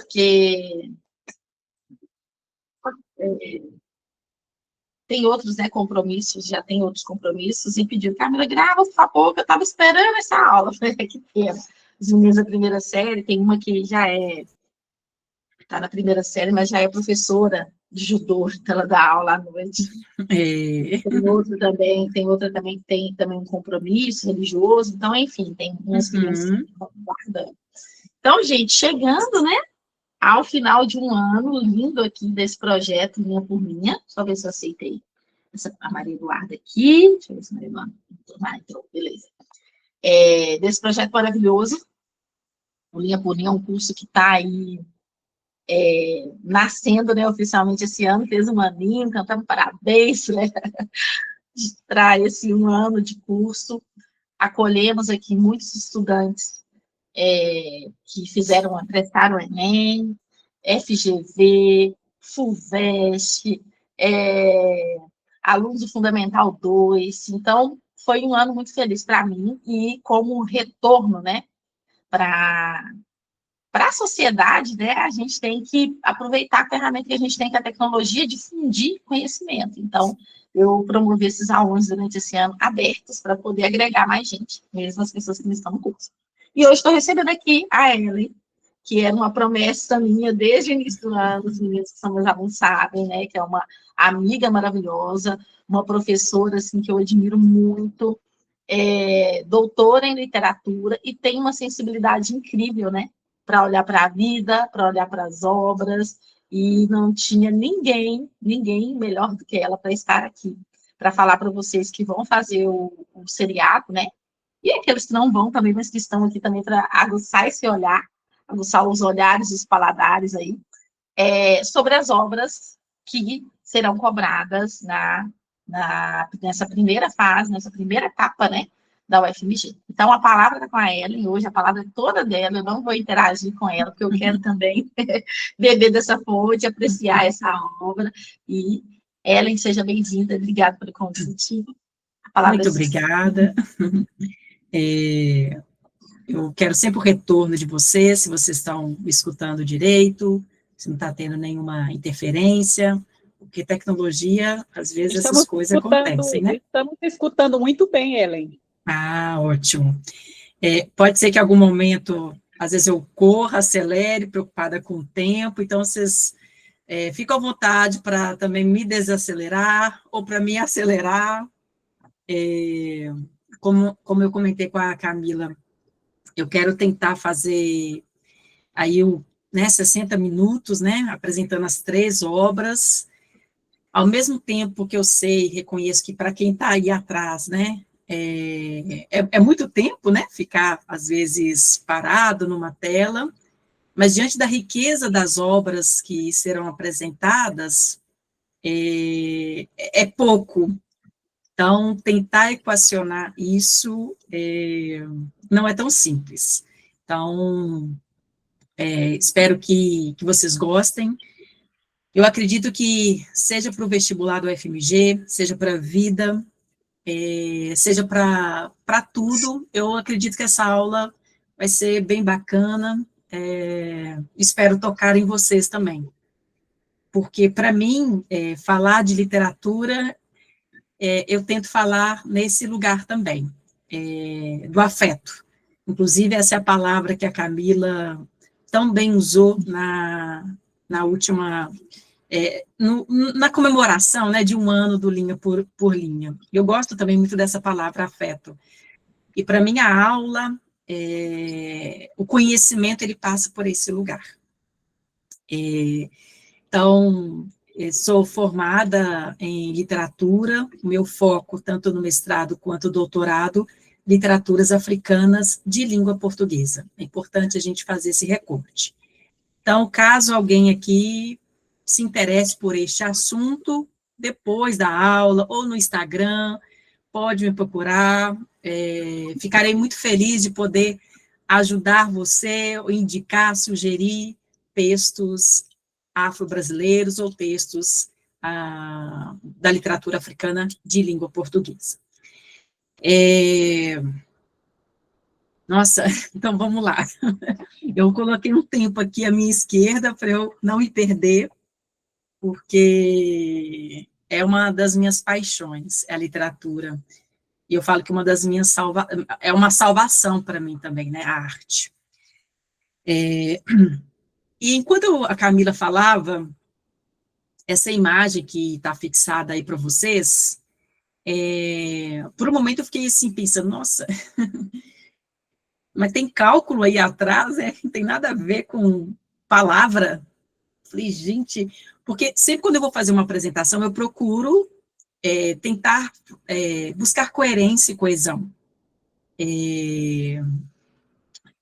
porque é, tem outros, né, compromissos, já tem outros compromissos, e pediu, Camila, grava, por favor, que eu estava esperando essa aula. Eu falei, que pena. Os meninos da primeira série, tem uma que já está na primeira série, mas já é professora de judô, então ela dá aula à noite. Tem outra também que tem também um compromisso religioso, então, enfim, tem umas crianças que estão guardando. Então, gente, chegando, né, ao final de um ano lindo aqui desse projeto, linha por linha, só ver se eu aceitei a Maria Eduarda aqui, deixa eu ver se a Maria Eduarda entrou, beleza. Desse projeto maravilhoso, o Linha por Linha é um curso que está aí nascendo, né, oficialmente esse ano, fez um aninho, cantamos parabéns, né, para esse um ano de curso. Acolhemos aqui muitos estudantes que prestaram o Enem, FGV, FUVEST, alunos do Fundamental 2. Então, foi um ano muito feliz para mim e como retorno, né, para a sociedade, né, a gente tem que aproveitar a ferramenta que a gente tem, que é a tecnologia, difundir conhecimento. Então, eu promovi esses alunos durante esse ano abertos para poder agregar mais gente, mesmo as pessoas que não estão no curso. E hoje estou recebendo aqui a Ellen, que era uma promessa minha desde o início do ano, os meninos que são meus alunos sabem, né, que é uma amiga maravilhosa, uma professora, assim, que eu admiro muito, doutora em literatura e tem uma sensibilidade incrível, né, para olhar para a vida, para olhar para as obras, e não tinha ninguém melhor do que ela para estar aqui, para falar para vocês que vão fazer o seriado, né, e aqueles que não vão também, mas que estão aqui também para aguçar esse olhar, aguçar os olhares, os paladares aí, sobre as obras que serão cobradas nessa primeira fase, nessa primeira etapa, né, da UFMG. Então, a palavra está com a Ellen hoje, a palavra é toda dela, eu não vou interagir com ela, porque eu quero também beber dessa fonte, apreciar essa obra, e Ellen, seja bem-vinda, obrigada pelo convite. A palavra Muito obrigada. Eu quero sempre o retorno de vocês, se vocês estão me escutando direito, se não está tendo nenhuma interferência, porque tecnologia, às vezes, essas coisas acontecem, né? Estamos escutando muito bem, Ellen. Ah, ótimo. Pode ser que em algum momento, às vezes eu corra, acelere, preocupada com o tempo, então vocês ficam à vontade para também me desacelerar ou para me acelerar. Como eu comentei com a Camila, eu quero tentar fazer aí 60 minutos, né, apresentando as 3 obras, ao mesmo tempo que eu sei, reconheço que para quem está aí atrás, né, é muito tempo, né, ficar, às vezes, parado numa tela, mas diante da riqueza das obras que serão apresentadas, é pouco. Então, tentar equacionar isso não é tão simples. Então, espero que vocês gostem. Eu acredito que seja para o vestibular do UFMG, seja para a vida, seja para tudo, eu acredito que essa aula vai ser bem bacana, espero tocar em vocês também. Porque, para mim, falar de literatura, eu tento falar nesse lugar também, do afeto. Inclusive, essa é a palavra que a Camila tão bem usou na última, na comemoração, né, de um ano do Linha por Linha. Eu gosto também muito dessa palavra, afeto. E para mim a aula, o conhecimento, ele passa por esse lugar. Então, sou formada em literatura, o meu foco, tanto no mestrado quanto no doutorado, literaturas africanas de língua portuguesa. É importante a gente fazer esse recorte. Então, caso alguém aqui se interesse por este assunto, depois da aula, ou no Instagram, pode me procurar, ficarei muito feliz de poder ajudar você, ou indicar, sugerir textos afro-brasileiros ou textos da literatura africana de língua portuguesa. Nossa, então vamos lá. Eu coloquei um tempo aqui à minha esquerda para eu não me perder, porque é uma das minhas paixões, é a literatura. E eu falo que uma das minhas é uma salvação para mim também, né, a arte. E enquanto a Camila falava, essa imagem que está fixada aí para vocês, por um momento eu fiquei assim pensando, nossa, mas tem cálculo aí atrás, não tem nada a ver com palavra. Falei, gente, porque sempre quando eu vou fazer uma apresentação, eu procuro tentar buscar coerência e coesão.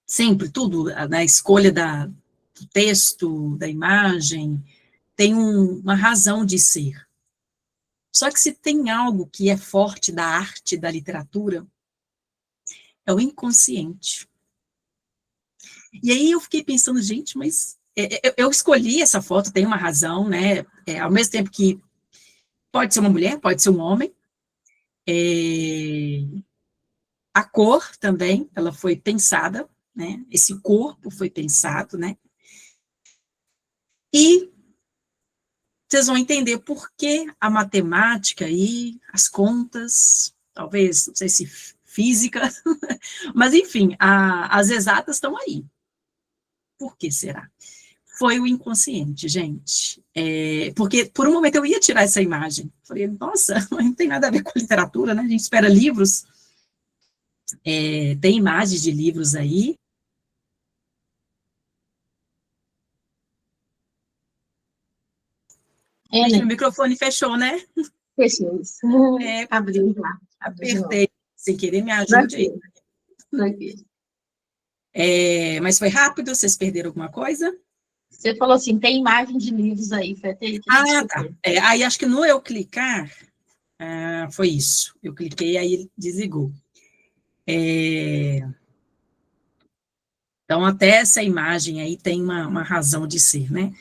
Sempre, tudo, na escolha do texto, da imagem, tem uma razão de ser. Só que se tem algo que é forte da arte, da literatura, é o inconsciente. E aí eu fiquei pensando, gente, mas eu escolhi essa foto, tem uma razão, né? Ao mesmo tempo que pode ser uma mulher, pode ser um homem. A cor também, ela foi pensada, né? Esse corpo foi pensado, né? E vocês vão entender por que a matemática e as contas, talvez, não sei se física, mas enfim, as exatas estão aí. Por que será? Foi o inconsciente, gente. Porque por um momento eu ia tirar essa imagem. Falei, nossa, não tem nada a ver com literatura, né? A gente espera livros. Tem imagens de livros aí. Gente, meu microfone fechou, né? Fechou isso. Abriu lá. Apertei. Sem querer, me ajude aí. Mas foi rápido? Vocês perderam alguma coisa? Você falou assim, tem imagem de livros aí, foi até aí que tá. Aí acho que no eu clicar, foi isso. Eu cliquei, aí ele desligou. Então, até essa imagem aí tem uma razão de ser, né?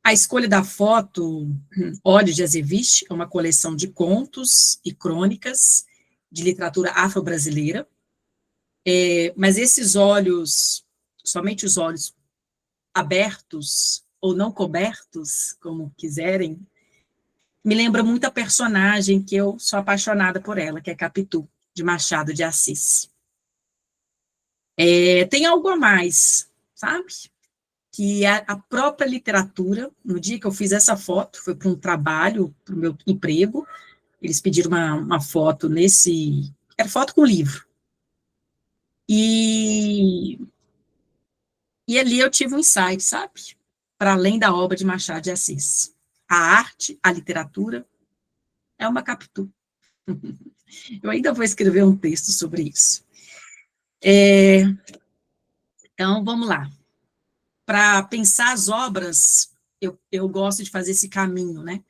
A escolha da foto, Olhos de Azeviche, é uma coleção de contos e crônicas de literatura afro-brasileira. Mas esses olhos, somente os olhos abertos ou não cobertos, como quiserem, me lembra muito a personagem que eu sou apaixonada por ela, que é Capitu, de Machado de Assis. Tem algo a mais, sabe? Que a própria literatura, no dia que eu fiz essa foto, foi para um trabalho, para o meu emprego, eles pediram uma foto era foto com livro. E ali eu tive um insight, sabe? Para além da obra de Machado de Assis. A arte, a literatura, é uma Capitu. Eu ainda vou escrever um texto sobre isso. Então, vamos lá. Para pensar as obras, eu gosto de fazer esse caminho, né?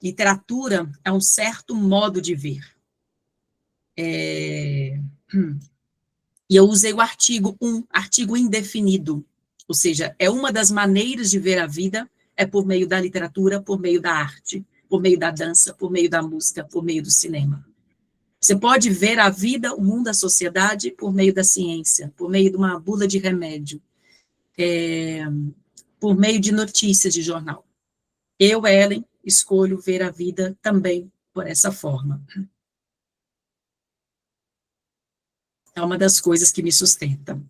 Literatura é um certo modo de ver. E eu usei o artigo indefinido, ou seja, é uma das maneiras de ver a vida, é por meio da literatura, por meio da arte, por meio da dança, por meio da música, por meio do cinema. Você pode ver a vida, o mundo, a sociedade, por meio da ciência, por meio de uma bula de remédio, por meio de notícias de jornal. Eu, Ellen, escolho ver a vida também por essa forma. É uma das coisas que me sustentam.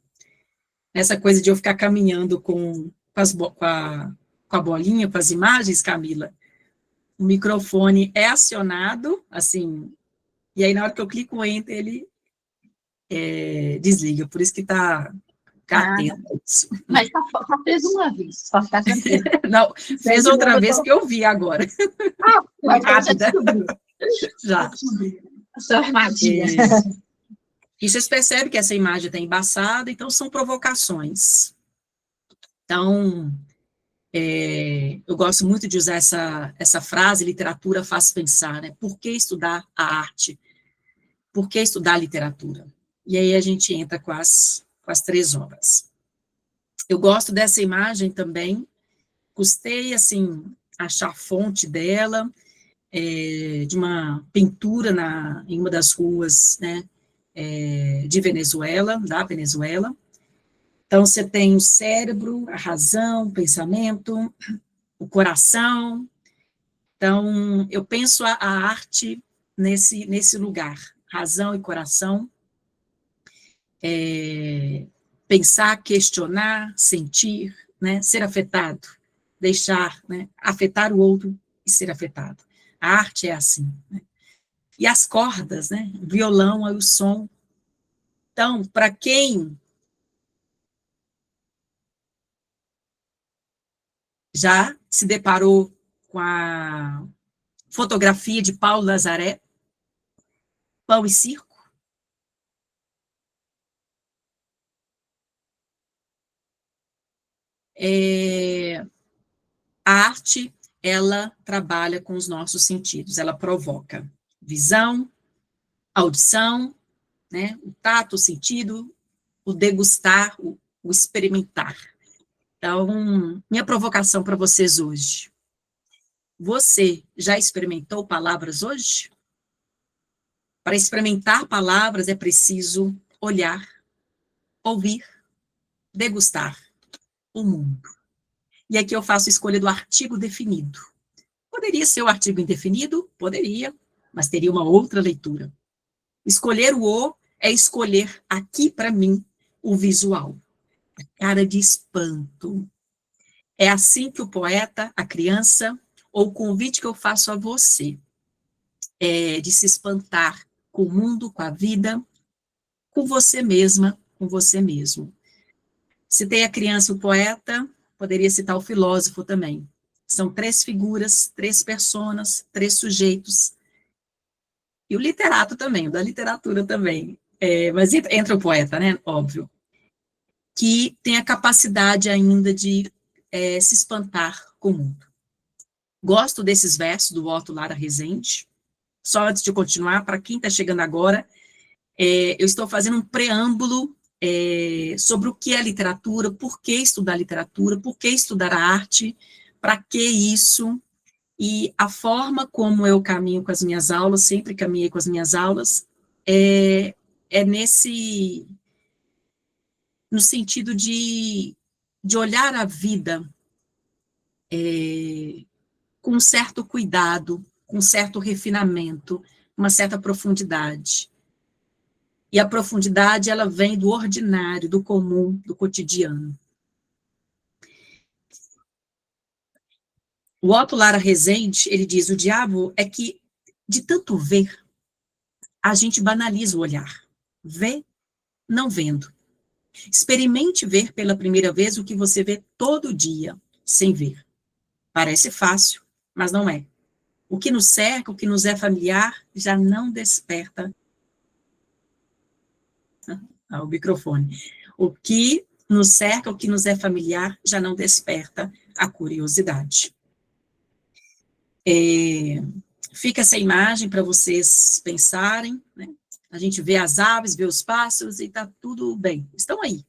Essa coisa de eu ficar caminhando com a bolinha, com as imagens, Camila, o microfone é acionado, assim, e aí na hora que eu clico o Enter, ele desliga, por isso que está atento. Mas só fez uma vez, só ficar tranquilo. Não, fez outra vez que eu vi agora. Rápida. Já. Essa armadilha. E vocês percebem que essa imagem está embaçada, então são provocações. Então, eu gosto muito de usar essa frase, literatura faz pensar, né? Por que estudar a arte? Por que estudar a literatura? E aí a gente entra com as 3 obras. Eu gosto dessa imagem também, custei, assim, achar a fonte dela, de uma pintura em uma das ruas, né? de Venezuela, da Venezuela. Então, você tem o cérebro, a razão, o pensamento, o coração. Então, eu penso a arte nesse lugar, razão e coração. Pensar, questionar, sentir, né, ser afetado, deixar, né, afetar o outro e ser afetado. A arte é assim, né? E as cordas, né, o violão, o som. Então, para quem já se deparou com a fotografia de Paulo Nazaré, Pão e Circo, a arte, ela trabalha com os nossos sentidos, ela provoca visão, audição, né, o tato, o sentido, o degustar, o experimentar. Então, minha provocação para vocês hoje. Você já experimentou palavras hoje? Para experimentar palavras é preciso olhar, ouvir, degustar o mundo. E aqui eu faço escolha do artigo definido. Poderia ser o artigo indefinido? Poderia, mas teria uma outra leitura. Escolher o é escolher aqui para mim o visual. Cara de espanto. É assim que o poeta, a criança, ou o convite que eu faço a você, é de se espantar com o mundo, com a vida, com você mesma, com você mesmo. Citei a criança e o poeta, poderia citar o filósofo também. São 3 figuras, 3 personas, 3 sujeitos. E o literato também, o da literatura também. Mas entra o poeta, né? Óbvio. Que tem a capacidade ainda de se espantar com o mundo. Gosto desses versos do Otto Lara Rezende. Só antes de continuar, para quem está chegando agora, eu estou fazendo um preâmbulo sobre o que é literatura, por que estudar literatura, por que estudar a arte, para que isso, e a forma como eu caminho com as minhas aulas, sempre caminhei com as minhas aulas, no sentido de olhar a vida com um certo cuidado, com um certo refinamento, uma certa profundidade. E a profundidade, ela vem do ordinário, do comum, do cotidiano. O Otto Lara Rezende, ele diz, o diabo é que, de tanto ver, a gente banaliza o olhar. Vê, não vendo. Experimente ver pela primeira vez o que você vê todo dia, sem ver. Parece fácil, mas não é. O que nos cerca, o que nos é familiar, já não desperta o microfone. O que nos cerca, o que nos é familiar, já não desperta a curiosidade. Fica essa imagem para vocês pensarem, né? A gente vê as aves, vê os pássaros e está tudo bem, estão aí.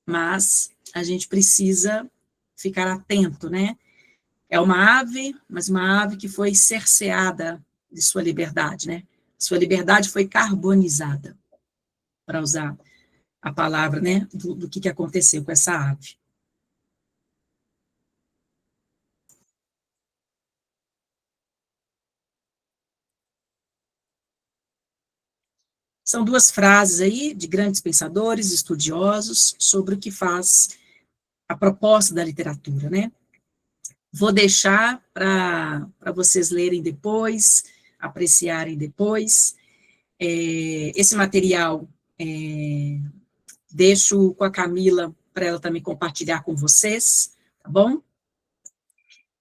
Mas a gente precisa ficar atento, né? É uma ave, mas uma ave que foi cerceada de sua liberdade, né? Sua liberdade foi carbonizada, para usar a palavra, né, do que aconteceu com essa ave. São 2 frases aí de grandes pensadores, estudiosos, sobre o que faz a proposta da literatura, né? Vou deixar para vocês lerem depois, apreciarem depois. Esse material deixo com a Camila para ela também compartilhar com vocês, tá bom?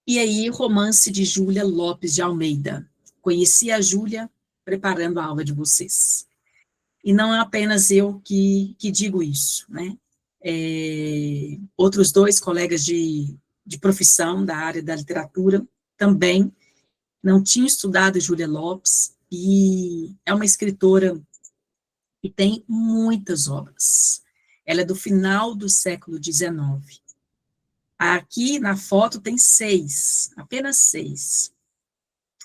E aí, romance de Júlia Lopes de Almeida. Conheci a Júlia preparando a aula de vocês. E não é apenas eu que digo isso, né? Outros 2 colegas de profissão da área da literatura também não tinham estudado Júlia Lopes, e é uma escritora que tem muitas obras. Ela é do final do século XIX. Aqui na foto tem 6, apenas 6.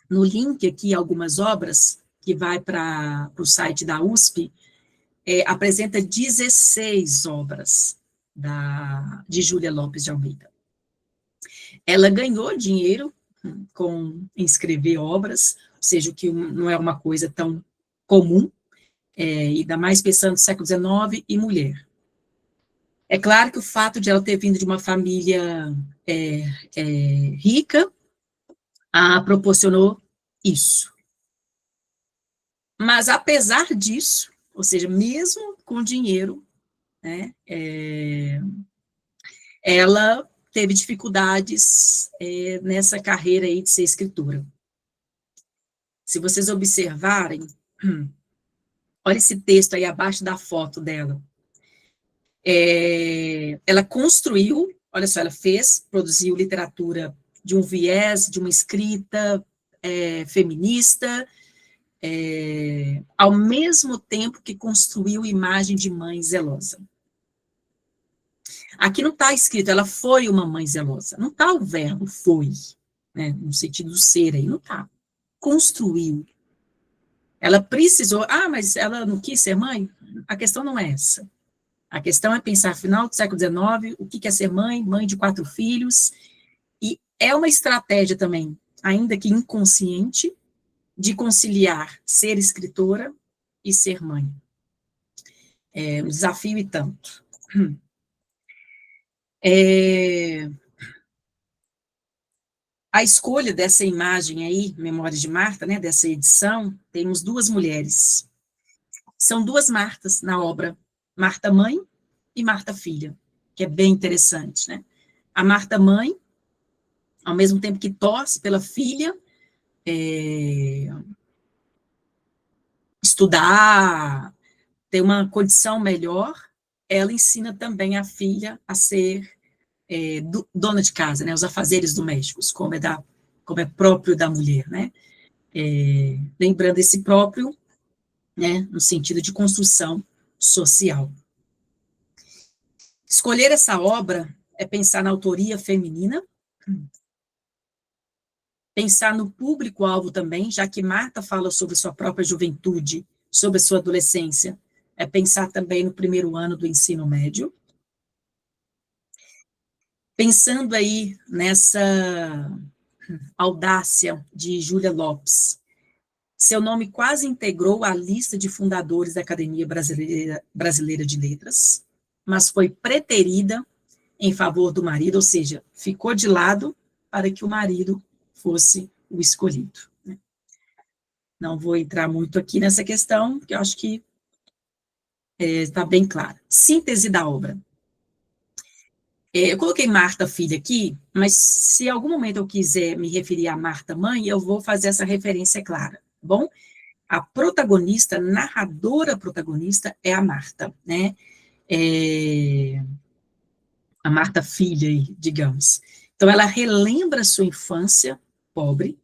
No link aqui, algumas obras que vai para o site da USP, apresenta 16 obras de Júlia Lopes de Almeida. Ela ganhou dinheiro em escrever obras, ou seja, o que não é uma coisa tão comum, ainda mais pensando no século XIX e mulher. É claro que o fato de ela ter vindo de uma família rica a proporcionou isso. Mas, apesar disso, ou seja, mesmo com dinheiro, né, ela teve dificuldades nessa carreira aí de ser escritora. Se vocês observarem, olha esse texto aí abaixo da foto dela. Ela construiu, olha só, ela produziu literatura de um viés, de uma escrita feminista, ao mesmo tempo que construiu imagem de mãe zelosa. Aqui não está escrito, ela foi uma mãe zelosa. Não está o verbo foi, né, no sentido do ser aí, não está. Construiu. Ela precisou, mas ela não quis ser mãe? A questão não é essa. A questão é pensar, final do século XIX, o que é ser mãe, mãe de 4 filhos, e é uma estratégia também, ainda que inconsciente, de conciliar ser escritora e ser mãe. É um desafio e tanto. A escolha dessa imagem aí, Memórias de Marta, né, dessa edição, temos 2 mulheres. São 2 Martas na obra, Marta mãe e Marta filha, que é bem interessante, né? A Marta mãe, ao mesmo tempo que torce pela filha, estudar, ter uma condição melhor, ela ensina também a filha a ser dona de casa, né, os afazeres domésticos, como é próprio da mulher, né? Lembrando esse próprio, né, no sentido de construção social. Escolher essa obra é pensar na autoria feminina, pensar no público-alvo também, já que Marta fala sobre sua própria juventude, sobre sua adolescência, é pensar também no primeiro ano do ensino médio. Pensando aí nessa audácia de Júlia Lopes, seu nome quase integrou a lista de fundadores da Academia Brasileira de Letras, mas foi preterida em favor do marido, ou seja, ficou de lado para que o marido fosse o escolhido. Não vou entrar muito aqui nessa questão, porque eu acho que está bem claro. Síntese da obra. Eu coloquei Marta filha aqui, mas se em algum momento eu quiser me referir a Marta mãe, eu vou fazer essa referência clara, tá bom? A protagonista, narradora protagonista é a Marta, né? A Marta filha, digamos. Então, ela relembra sua infância pobre,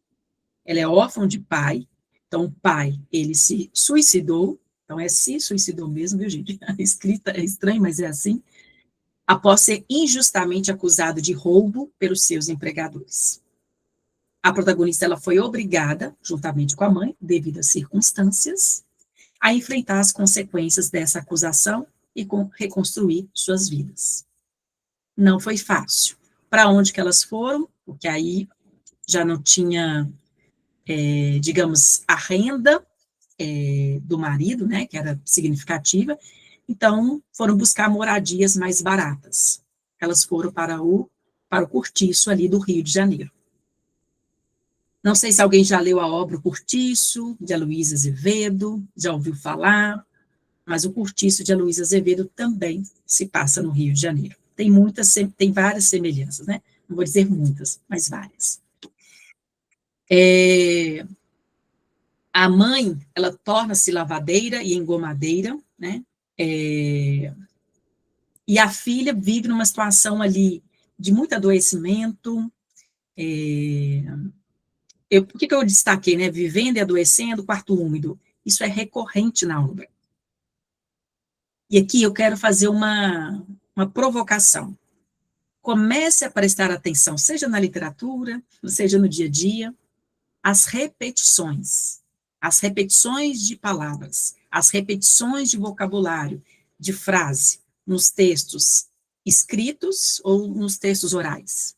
ela é órfã de pai, então o pai, ele se suicidou, então se suicidou mesmo, viu, gente? A escrita é estranha, mas é assim, após ser injustamente acusado de roubo pelos seus empregadores. A protagonista, ela foi obrigada, juntamente com a mãe, devido às circunstâncias, a enfrentar as consequências dessa acusação e reconstruir suas vidas. Não foi fácil. Para onde que elas foram? Porque aí já não tinha, digamos, a renda do marido, né, que era significativa, então foram buscar moradias mais baratas. Elas foram para o Cortiço ali do Rio de Janeiro. Não sei se alguém já leu a obra O Cortiço, de Aloísio Azevedo, já ouviu falar, mas o Cortiço de Aloísio Azevedo também se passa no Rio de Janeiro. Tem várias semelhanças, né? Não vou dizer muitas, mas várias. A mãe, ela torna-se lavadeira e engomadeira, né? E a filha vive numa situação ali de muito adoecimento. Por que eu destaquei, né? Vivendo e adoecendo, quarto úmido. Isso é recorrente na obra. E aqui eu quero fazer uma provocação. Comece a prestar atenção, seja na literatura, seja no dia a dia, às repetições. as repetições de palavras, as repetições de vocabulário, de frase, nos textos escritos ou nos textos orais.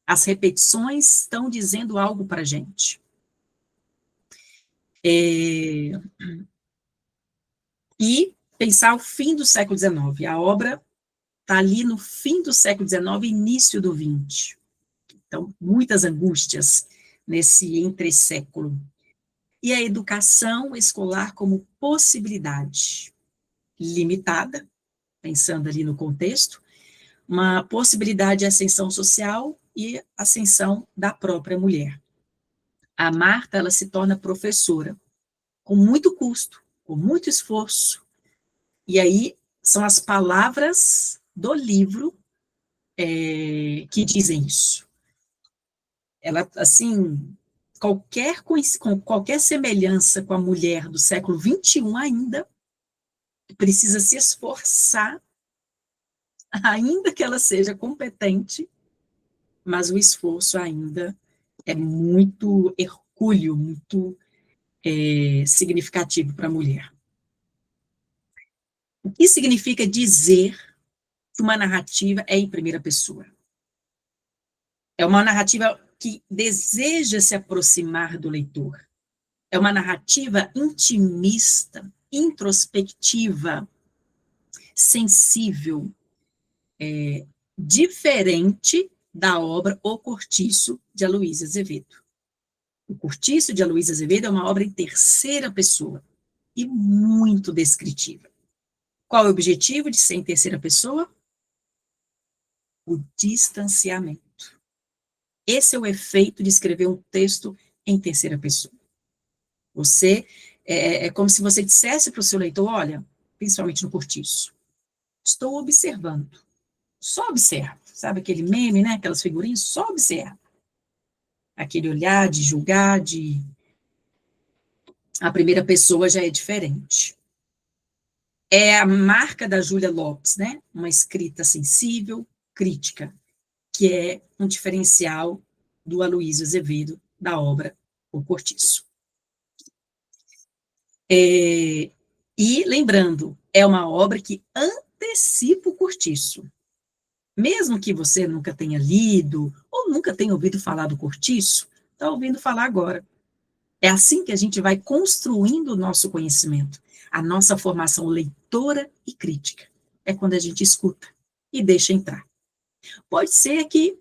As repetições estão dizendo algo para a gente. E pensar o fim do século XIX. A obra está ali no fim do século XIX, início do XX. Então, muitas angústias nesse entre-século. E a educação escolar como possibilidade limitada, pensando ali no contexto, uma possibilidade de ascensão social e ascensão da própria mulher. A Marta, ela se torna professora, com muito custo, com muito esforço, e aí são as palavras do livro que dizem isso. Ela, assim, qualquer semelhança com a mulher do século XXI ainda precisa se esforçar, ainda que ela seja competente, mas o esforço ainda é muito hercúleo, muito significativo para a mulher. O que significa dizer que uma narrativa é em primeira pessoa? É uma narrativa que deseja se aproximar do leitor. É uma narrativa intimista, introspectiva, sensível, diferente da obra O Cortiço, de Aloysio Azevedo. O Cortiço, de Aloysio Azevedo, é uma obra em terceira pessoa e muito descritiva. Qual é o objetivo de ser em terceira pessoa? O distanciamento. Esse é o efeito de escrever um texto em terceira pessoa. Você, é como se você dissesse para o seu leitor, olha, principalmente no Cortiço, estou observando, só observa, sabe aquele meme, né, aquelas figurinhas, só observa. Aquele olhar de julgar, a primeira pessoa já é diferente. É a marca da Júlia Lopes, né, uma escrita sensível, crítica, que é um diferencial do Aloysio Azevedo, da obra O Cortiço. E, lembrando, é uma obra que antecipa o Cortiço. Mesmo que você nunca tenha lido, ou nunca tenha ouvido falar do Cortiço, está ouvindo falar agora. É assim que a gente vai construindo o nosso conhecimento, a nossa formação leitora e crítica. É quando a gente escuta e deixa entrar. Pode ser que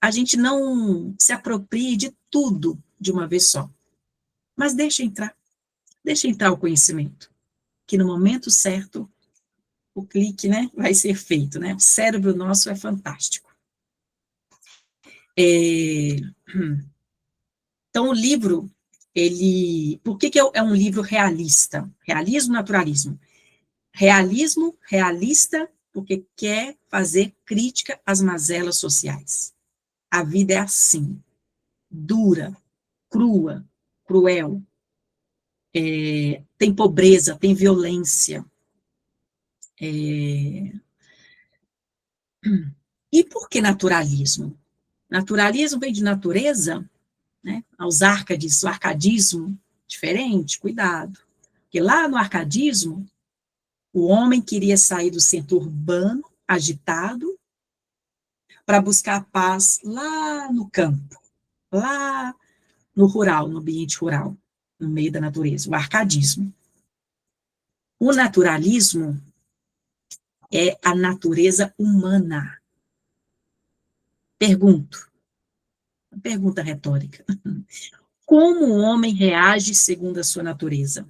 a gente não se aproprie de tudo de uma vez só, mas deixa entrar o conhecimento, que no momento certo o clique, né, vai ser feito, né? O cérebro nosso é fantástico. Então, o livro, por que é um livro realista? Realismo, naturalismo. Realismo, realista, porque quer fazer crítica às mazelas sociais. A vida é assim, dura, crua, cruel. Tem pobreza, tem violência. E por que naturalismo? Naturalismo vem de natureza, né? Os árcades, o arcadismo, diferente, cuidado. Porque lá no arcadismo, o homem queria sair do centro urbano, agitado, para buscar a paz lá no campo, lá no rural, no ambiente rural, no meio da natureza, o arcadismo. O naturalismo é a natureza humana. Pergunta retórica. Como o homem reage segundo a sua natureza?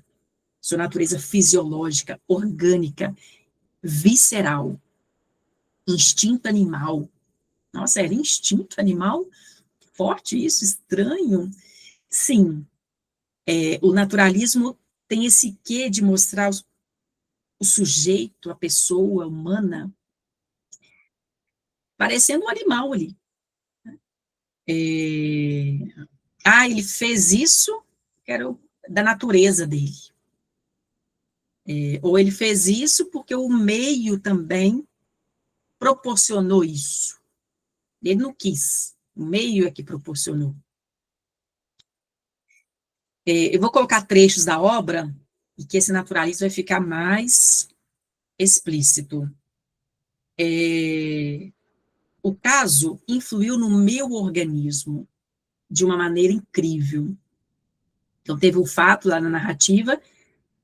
Sua natureza fisiológica, orgânica, visceral, instinto animal. Nossa, era instinto animal? Forte isso, estranho. Sim, o naturalismo tem esse quê de mostrar o sujeito, a pessoa humana, parecendo um animal ali. Ele fez isso, que era da natureza dele. Ou ele fez isso porque o meio também proporcionou isso. Ele não quis, o meio é que proporcionou. Eu vou colocar trechos da obra, e que esse naturalismo vai ficar mais explícito. O caso influiu no meu organismo de uma maneira incrível. Então, teve um fato lá na narrativa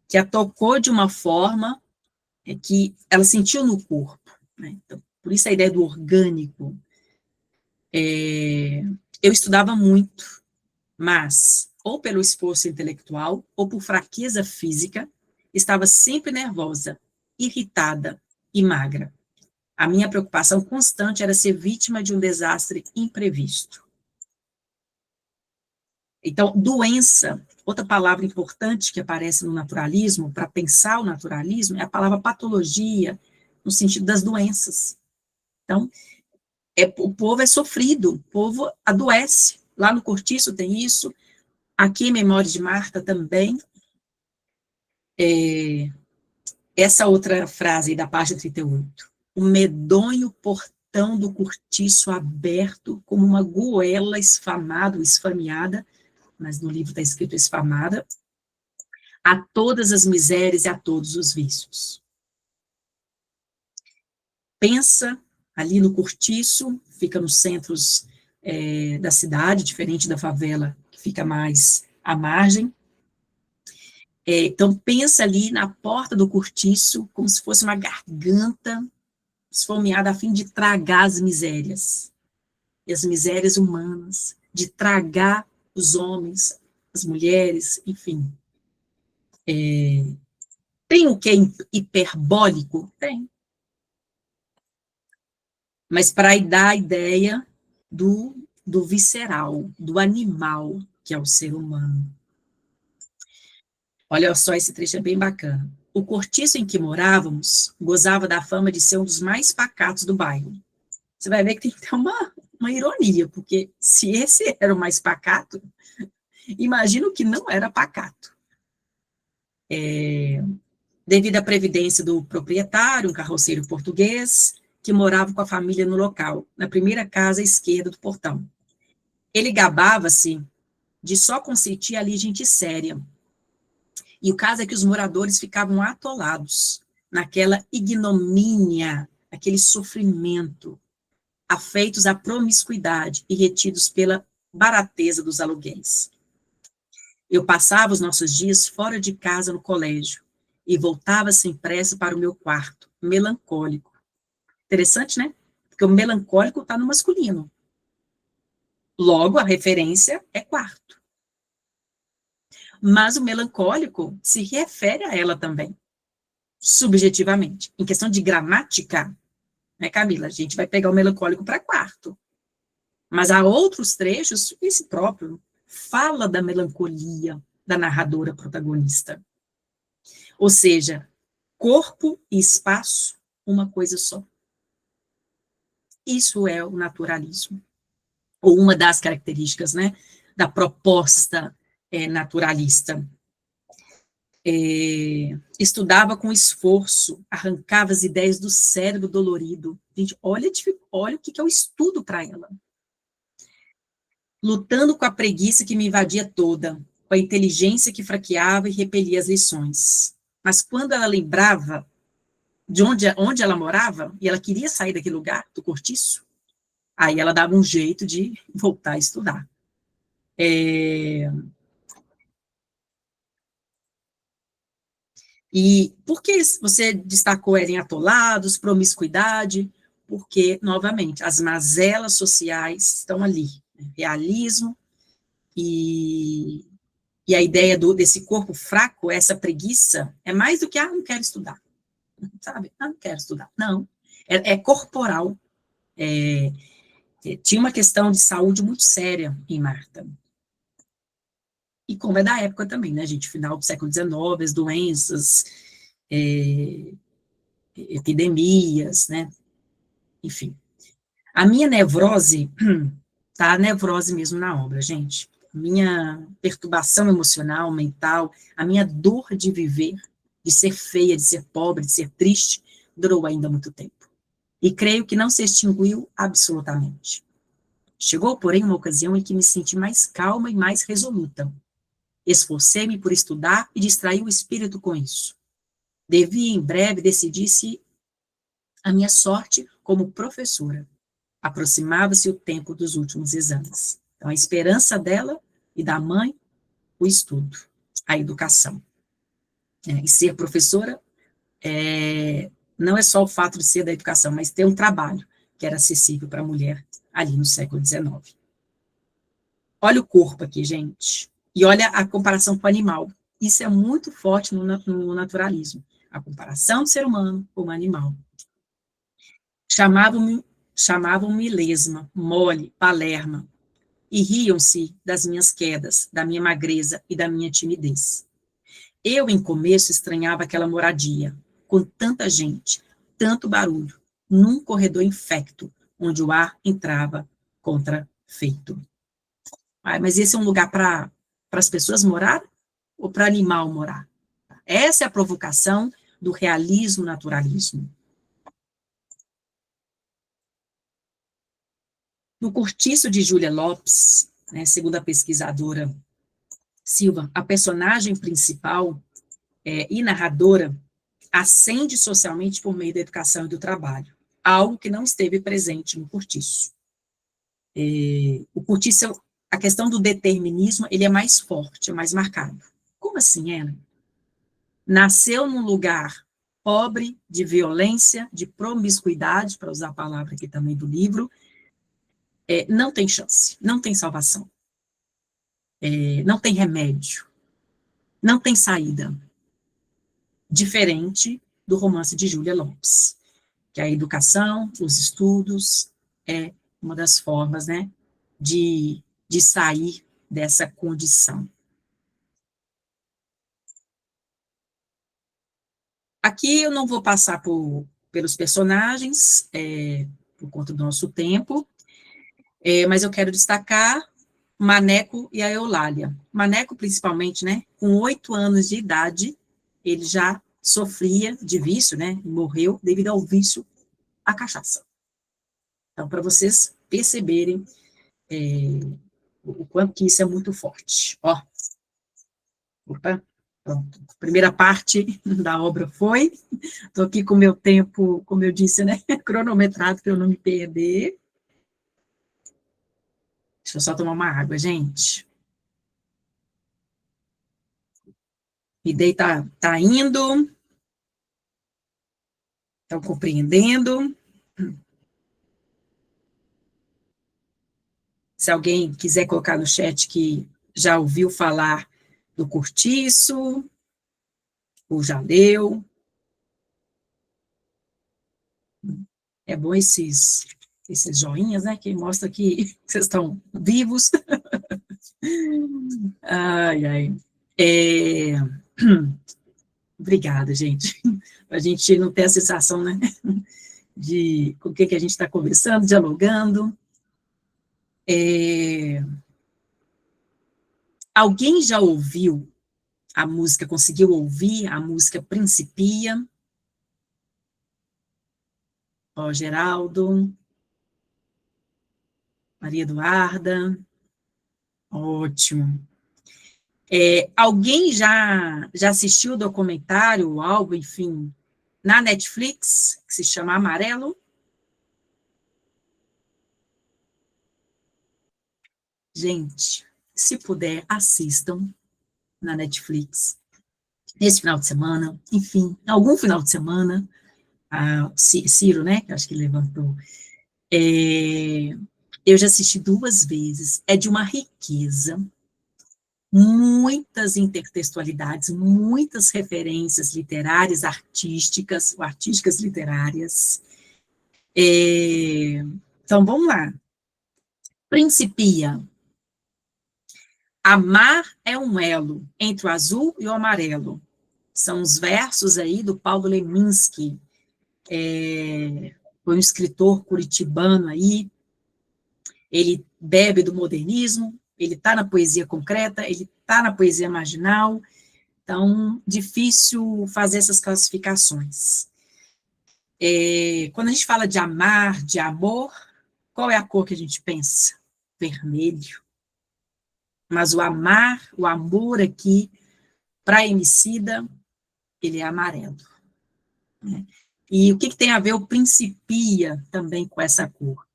que a tocou de uma forma que ela sentiu no corpo, né? Então, por isso a ideia do orgânico. Eu estudava muito, mas, ou pelo esforço intelectual, ou por fraqueza física, estava sempre nervosa, irritada e magra. A minha preocupação constante era ser vítima de um desastre imprevisto. Então, doença, outra palavra importante que aparece no naturalismo, para pensar o naturalismo, é a palavra patologia, no sentido das doenças. Então, o povo é sofrido, o povo adoece. Lá no Cortiço tem isso, aqui em Memórias de Marta também. Essa outra frase da página 38. O medonho portão do cortiço aberto, como uma goela esfamada ou esfameada, mas no livro está escrito esfamada, a todas as misérias e a todos os vícios. Pensa ali no cortiço, fica nos centros da cidade, diferente da favela, que fica mais à margem. Então, pensa ali na porta do cortiço, como se fosse uma garganta esfomeada a fim de tragar as misérias, e as misérias humanas, de tragar os homens, as mulheres, enfim. Tem o que é hiperbólico? Tem. Mas para dar a ideia do visceral, do animal, que é o ser humano. Olha só, esse trecho é bem bacana. O cortiço em que morávamos gozava da fama de ser um dos mais pacatos do bairro. Você vai ver que tem até uma ironia, porque se esse era o mais pacato, imagina o que não era pacato. Devido à previdência do proprietário, um carroceiro português, que morava com a família no local, na primeira casa à esquerda do portão. Ele gabava-se de só consentir ali gente séria. E o caso é que os moradores ficavam atolados naquela ignomínia, aquele sofrimento, afeitos à promiscuidade e retidos pela barateza dos aluguéis. Eu passava os nossos dias fora de casa no colégio e voltava sem pressa para o meu quarto, melancólico. Interessante, né? Porque o melancólico está no masculino. Logo, a referência é quarto. Mas o melancólico se refere a ela também, subjetivamente. Em questão de gramática, né, Camila? A gente vai pegar o melancólico para quarto. Mas há outros trechos, esse próprio, fala da melancolia da narradora protagonista. Ou seja, corpo e espaço, uma coisa só. Isso é o naturalismo. Ou uma das características, né, da proposta naturalista. Estudava com esforço, arrancava as ideias do cérebro dolorido. Gente, olha o que é o estudo para ela. Lutando com a preguiça que me invadia toda, com a inteligência que fraqueava e repelia as lições. Mas quando ela lembrava de onde ela morava, e ela queria sair daquele lugar, do cortiço, aí ela dava um jeito de voltar a estudar. E por que você destacou em atolados, promiscuidade? Porque, novamente, as mazelas sociais estão ali. Né? Realismo e a ideia desse corpo fraco, essa preguiça, é mais do que, não quero estudar. Sabe? Não quero estudar. Não. É corporal. Tinha uma questão de saúde muito séria em Marta. E como é da época também, né, gente? Final do século XIX, as doenças, epidemias, né? Enfim. A minha nevrose, tá? A nevrose mesmo na obra, gente. A minha perturbação emocional, mental, a minha dor de viver, de ser feia, de ser pobre, de ser triste, durou ainda muito tempo. E creio que não se extinguiu absolutamente. Chegou, porém, uma ocasião em que me senti mais calma e mais resoluta. Esforcei-me por estudar e distrair o espírito com isso. Devia, em breve, decidir-se a minha sorte como professora. Aproximava-se o tempo dos últimos exames. Então, a esperança dela e da mãe, o estudo, a educação. E ser professora não é só o fato de ser da educação, mas ter um trabalho que era acessível para a mulher ali no século XIX. Olha o corpo aqui, gente. E olha a comparação com o animal. Isso é muito forte no naturalismo. A comparação do ser humano com o animal. Chamavam-me lesma, mole, palerma, e riam-se das minhas quedas, da minha magreza e da minha timidez. Eu, em começo, estranhava aquela moradia, com tanta gente, tanto barulho, num corredor infecto, onde o ar entrava contrafeito. Mas esse é um lugar para as pessoas morar ou para animal morar? Essa é a provocação do realismo-naturalismo. No Cortiço de Júlia Lopes, né, segundo a pesquisadora Silva, a personagem principal e narradora ascende socialmente por meio da educação e do trabalho, algo que não esteve presente no Cortiço. O Cortiço, a questão do determinismo, ele é mais forte, é mais marcado. Como assim, Ana? Nasceu num lugar pobre, de violência, de promiscuidade, para usar a palavra aqui também do livro, não tem chance, não tem salvação, não tem remédio, não tem saída. Diferente do romance de Júlia Lopes, que a educação, os estudos, é uma das formas, né, de sair dessa condição. Aqui eu não vou passar pelos personagens, por conta do nosso tempo, mas eu quero destacar Maneco e a Eulália. Maneco, principalmente, né, com 8 anos de idade, ele já sofria de vício, né, e morreu devido ao vício à cachaça. Então, para vocês perceberem o quanto que isso é muito forte. Ó, opa, pronto. A primeira parte da obra foi, estou aqui com o meu tempo, como eu disse, né, cronometrado para eu não me perder. Deixa eu só tomar uma água, gente. Midei tá indo. Estão compreendendo? Se alguém quiser colocar no chat que já ouviu falar do Cortiço, ou já leu. É bom esses joinhas, né, que mostra que vocês estão vivos. Ai, ai. Obrigada, gente. A gente não ter a sensação, né, de com o que a gente está conversando, dialogando. Alguém já ouviu a música, conseguiu ouvir a música Principia? Ó, Geraldo, Maria Eduarda, ótimo. Alguém já assistiu o documentário, o álbum, enfim, na Netflix, que se chama Amarelo? Gente, se puder, assistam na Netflix, nesse final de semana, enfim, algum final de semana, Ciro, né, que eu acho que levantou, eu já assisti 2 vezes, é de uma riqueza, muitas intertextualidades, muitas referências literárias, artísticas literárias. Então, vamos lá. Principia. Amar é um elo entre o azul e o amarelo. São os versos aí do Paulo Leminski, foi um escritor curitibano aí, ele bebe do modernismo, ele está na poesia concreta, ele está na poesia marginal, então, difícil fazer essas classificações. Quando a gente fala de amar, de amor, qual é a cor que a gente pensa? Vermelho. mas o amor aqui, para Emicida, ele é amarelo. Né? E o que tem a ver o Principia também com essa cor?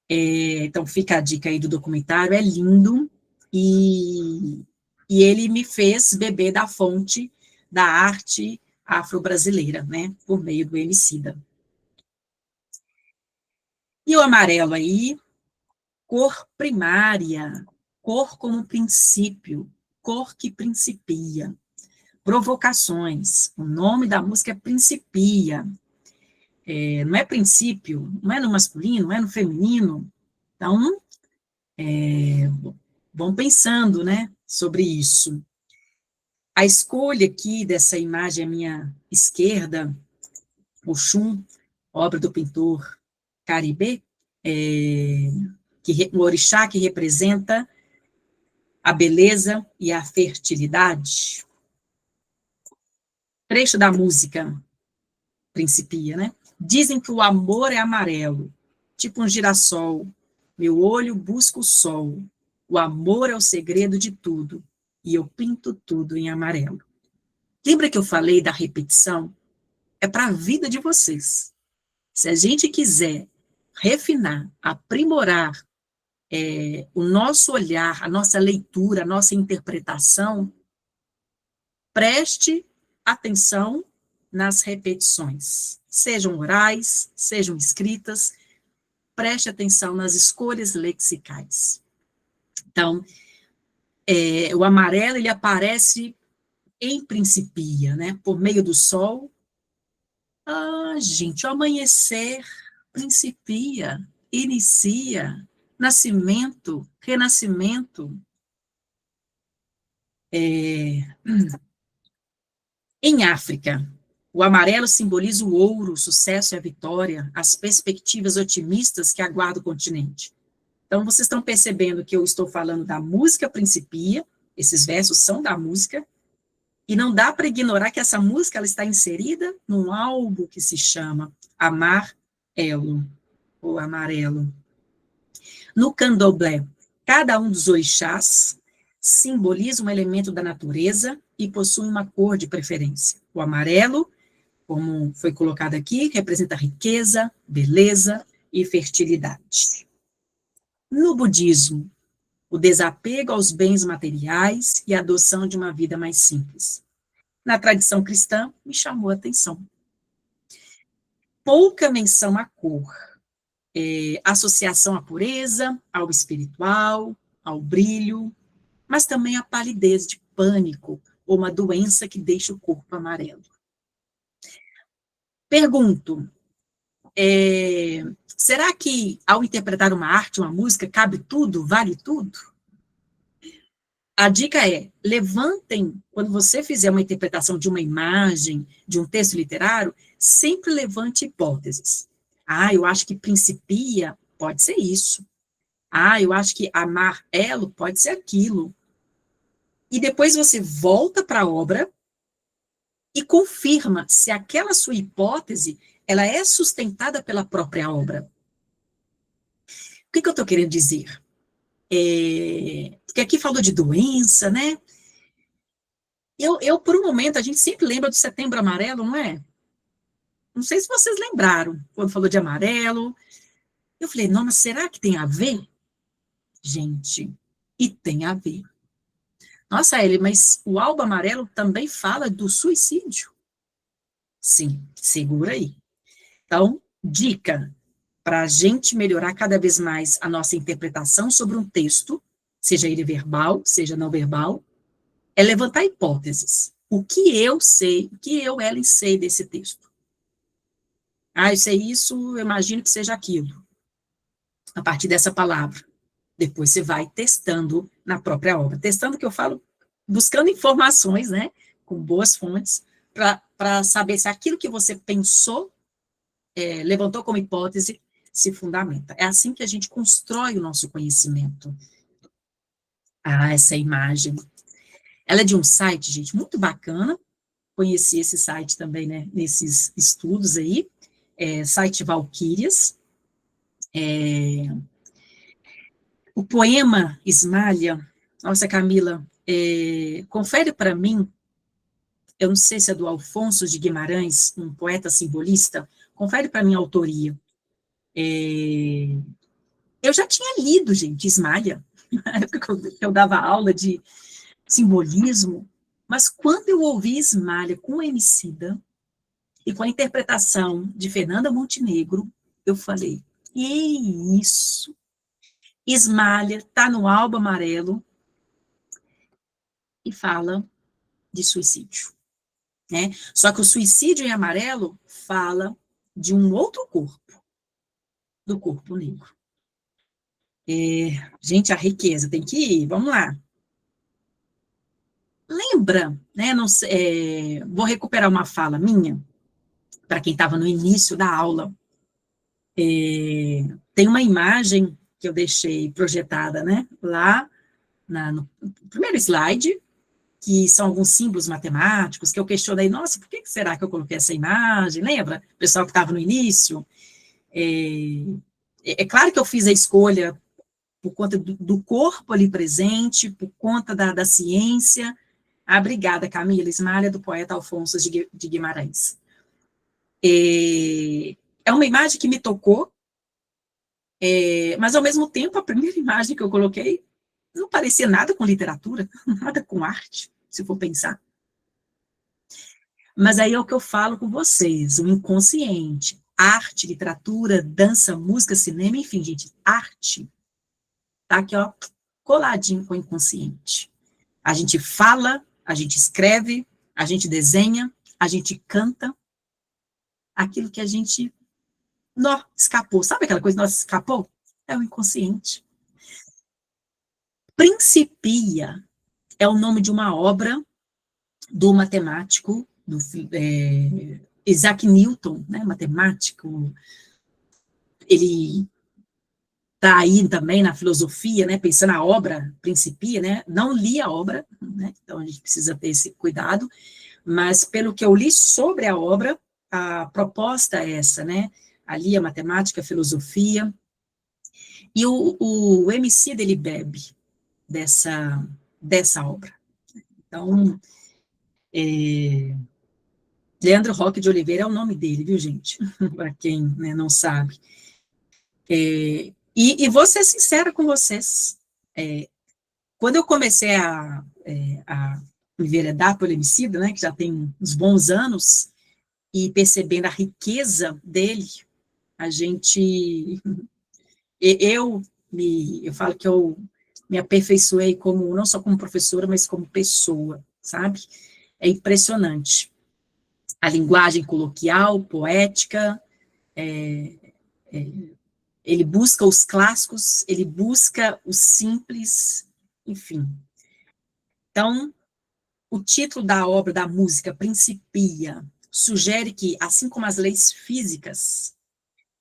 Então, fica a dica aí do documentário, é lindo, e ele me fez beber da fonte da arte afro-brasileira, né, por meio do Emicida. E o amarelo aí, cor primária, cor como princípio, cor que principia, provocações, o nome da música é Principia, não é princípio, não é no masculino, não é no feminino, então, vão pensando, né, sobre isso. A escolha aqui dessa imagem à minha esquerda, Oxum, obra do pintor Caribe, o orixá que representa a beleza e a fertilidade. Trecho da música Principia, né? Dizem que o amor é amarelo, tipo um girassol. Meu olho busca o sol. O amor é o segredo de tudo, e eu pinto tudo em amarelo. Lembra que eu falei da repetição? É para a vida de vocês. Se a gente quiser refinar, aprimorar o nosso olhar, a nossa leitura, a nossa interpretação, preste atenção nas repetições, sejam orais, sejam escritas, preste atenção nas escolhas lexicais. Então, o amarelo, ele aparece em Principia, né, por meio do sol. Gente, o amanhecer principia, inicia, nascimento, renascimento. Em África, o amarelo simboliza o ouro, o sucesso e a vitória, as perspectivas otimistas que aguardam o continente. Então, vocês estão percebendo que eu estou falando da música Principia, esses versos são da música, e não dá para ignorar que essa música ela está inserida num álbum que se chama Amar Elo, ou Amarelo. No candomblé, cada um dos orixás simboliza um elemento da natureza e possui uma cor de preferência. O amarelo, como foi colocado aqui, representa riqueza, beleza e fertilidade. No budismo, o desapego aos bens materiais e a adoção de uma vida mais simples. Na tradição cristã, me chamou a atenção. Pouca menção à cor, associação à pureza, ao espiritual, ao brilho, mas também à palidez de pânico, ou uma doença que deixa o corpo amarelo. Pergunto, será que ao interpretar uma arte, uma música, cabe tudo, vale tudo? A dica é, levantem, quando você fizer uma interpretação de uma imagem, de um texto literário, sempre levante hipóteses. Eu acho que Principia pode ser isso. Eu acho que amarelo pode ser aquilo. E depois você volta para a obra e confirma se aquela sua hipótese ela é sustentada pela própria obra. O que eu estou querendo dizer? Porque aqui falou de doença, né? Por um momento, a gente sempre lembra do Setembro Amarelo, não é? Não sei se vocês lembraram, quando falou de amarelo. Eu falei, não, mas será que tem a ver? Gente, e tem a ver. Nossa, Eli, mas o Albo Amarelo também fala do suicídio. Sim, segura aí. Então, dica para a gente melhorar cada vez mais a nossa interpretação sobre um texto, seja ele verbal, seja não verbal, é levantar hipóteses. O que eu sei, o que eu, Ellen, sei desse texto? Eu sei isso, eu imagino que seja aquilo. A partir dessa palavra. Depois você vai testando na própria obra. Testando que eu falo, buscando informações, né, com boas fontes, para saber se aquilo que você pensou, levantou como hipótese, se fundamenta. É assim que a gente constrói o nosso conhecimento. Essa imagem. Ela é de um site, gente, muito bacana. Conheci esse site também, né, nesses estudos aí. Site Valquírias. O poema Ismália, nossa, Camila, confere para mim, eu não sei se é do Alfonso de Guimarães, um poeta simbolista, confere para mim a autoria. Eu já tinha lido, gente, Ismália, na época que eu dava aula de simbolismo, mas quando eu ouvi Ismália com Emicida e com a interpretação de Fernanda Montenegro, eu falei, que isso? Ismália está no Álbum Amarelo e fala de suicídio, né? Só que o suicídio em amarelo fala de um outro corpo, do corpo negro. Gente, a riqueza tem que ir, vamos lá. Lembra, né? Não sei, vou recuperar uma fala minha, para quem estava no início da aula. Tem uma imagem que eu deixei projetada, né? Lá no primeiro slide, que são alguns símbolos matemáticos, que eu questionei, nossa, por que será que eu coloquei essa imagem? Lembra? O pessoal que estava no início. É claro que eu fiz a escolha por conta do corpo ali presente, por conta da ciência. Obrigada, Camila Ismália, do poeta Alfonso de Guimarães. É uma imagem que me tocou, mas, ao mesmo tempo, a primeira imagem que eu coloquei não parecia nada com literatura, nada com arte, se for pensar. Mas aí é o que eu falo com vocês, o inconsciente, arte, literatura, dança, música, cinema, enfim, gente, arte, tá aqui, ó, coladinho com o inconsciente. A gente fala, a gente escreve, a gente desenha, a gente canta, aquilo que a gente, escapou, sabe aquela coisa, nossa, escapou? É o inconsciente. Principia é o nome de uma obra do matemático, Isaac Newton, né, matemático, ele está aí também na filosofia, né, pensando na obra Principia, né, não li a obra, né, então a gente precisa ter esse cuidado, mas pelo que eu li sobre a obra, a proposta é essa, né, ali a matemática, a filosofia, e o Emicida, ele bebe dessa obra. Então, Leandro Roque de Oliveira é o nome dele, viu, gente? Para quem, né, não sabe. E vou ser sincera com vocês. Quando eu comecei a me enveredar pelo Emicida, né, que já tem uns bons anos, e percebendo a riqueza dele, a gente... Eu falo que eu me aperfeiçoei como, não só como professora, mas como pessoa, sabe? É impressionante. A linguagem coloquial, poética, ele busca os clássicos, ele busca o simples, enfim. Então, o título da obra, da música, Principia, sugere que, assim como as leis físicas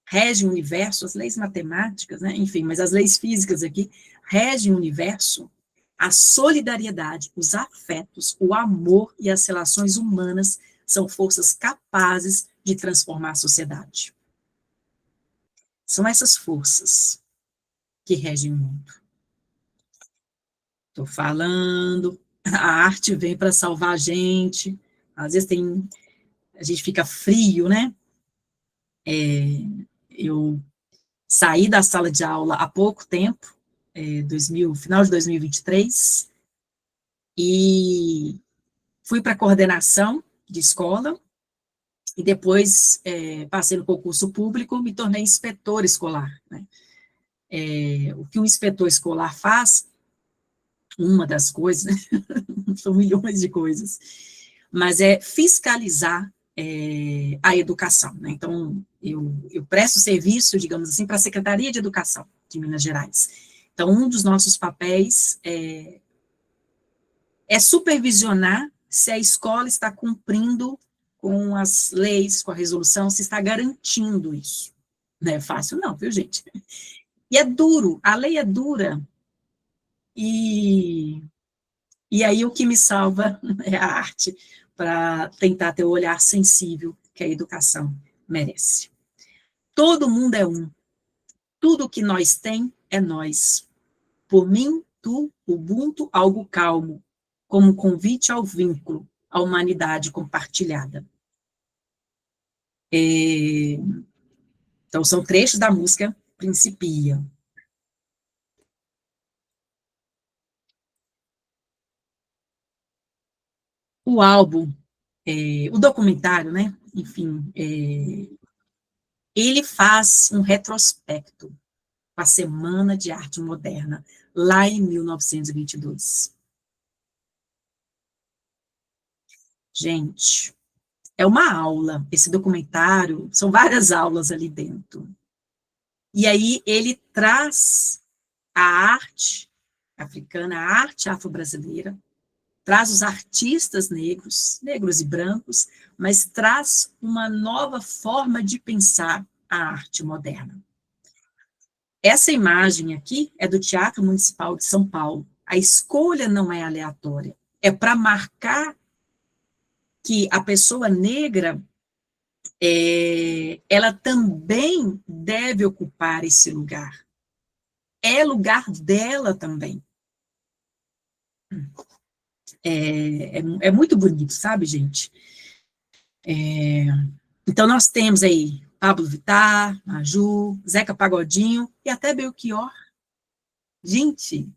regem o universo, as leis matemáticas, né, enfim, mas as leis físicas aqui regem o universo, a solidariedade, os afetos, o amor e as relações humanas são forças capazes de transformar a sociedade. São essas forças que regem o mundo. Estou falando, a arte vem para salvar a gente, às vezes a gente fica frio, né? Eu saí da sala de aula há pouco tempo, final de 2023, e fui para a coordenação de escola, e depois passei no concurso público, me tornei inspetora escolar, né? O que um inspetor escolar faz, uma das coisas, né? São milhões de coisas, mas é fiscalizar a educação, né? Então, eu presto serviço, digamos assim, para a Secretaria de Educação de Minas Gerais. Então, um dos nossos papéis é supervisionar se a escola está cumprindo com as leis, com a resolução, se está garantindo isso. Não é fácil não, viu, gente? E é duro, a lei é dura, e aí o que me salva é a arte, para tentar ter o olhar sensível que a educação merece. Todo mundo é um, tudo que nós tem é nós. Por mim, tu, Ubuntu, algo calmo, como convite ao vínculo, à humanidade compartilhada. Então, são trechos da música Principia. O álbum, o documentário, né? Enfim, ele faz um retrospecto com a Semana de Arte Moderna, lá em 1922. Gente, é uma aula, esse documentário, são várias aulas ali dentro. E aí ele traz a arte africana, a arte afro-brasileira, traz os artistas negros, negros e brancos, mas traz uma nova forma de pensar a arte moderna. Essa imagem aqui é do Teatro Municipal de São Paulo. A escolha não é aleatória, é para marcar que a pessoa negra, ela também deve ocupar esse lugar. É lugar dela também. É muito bonito, sabe, gente? Então, nós temos aí Pablo Vittar, Maju, Zeca Pagodinho e até Belchior. Gente, o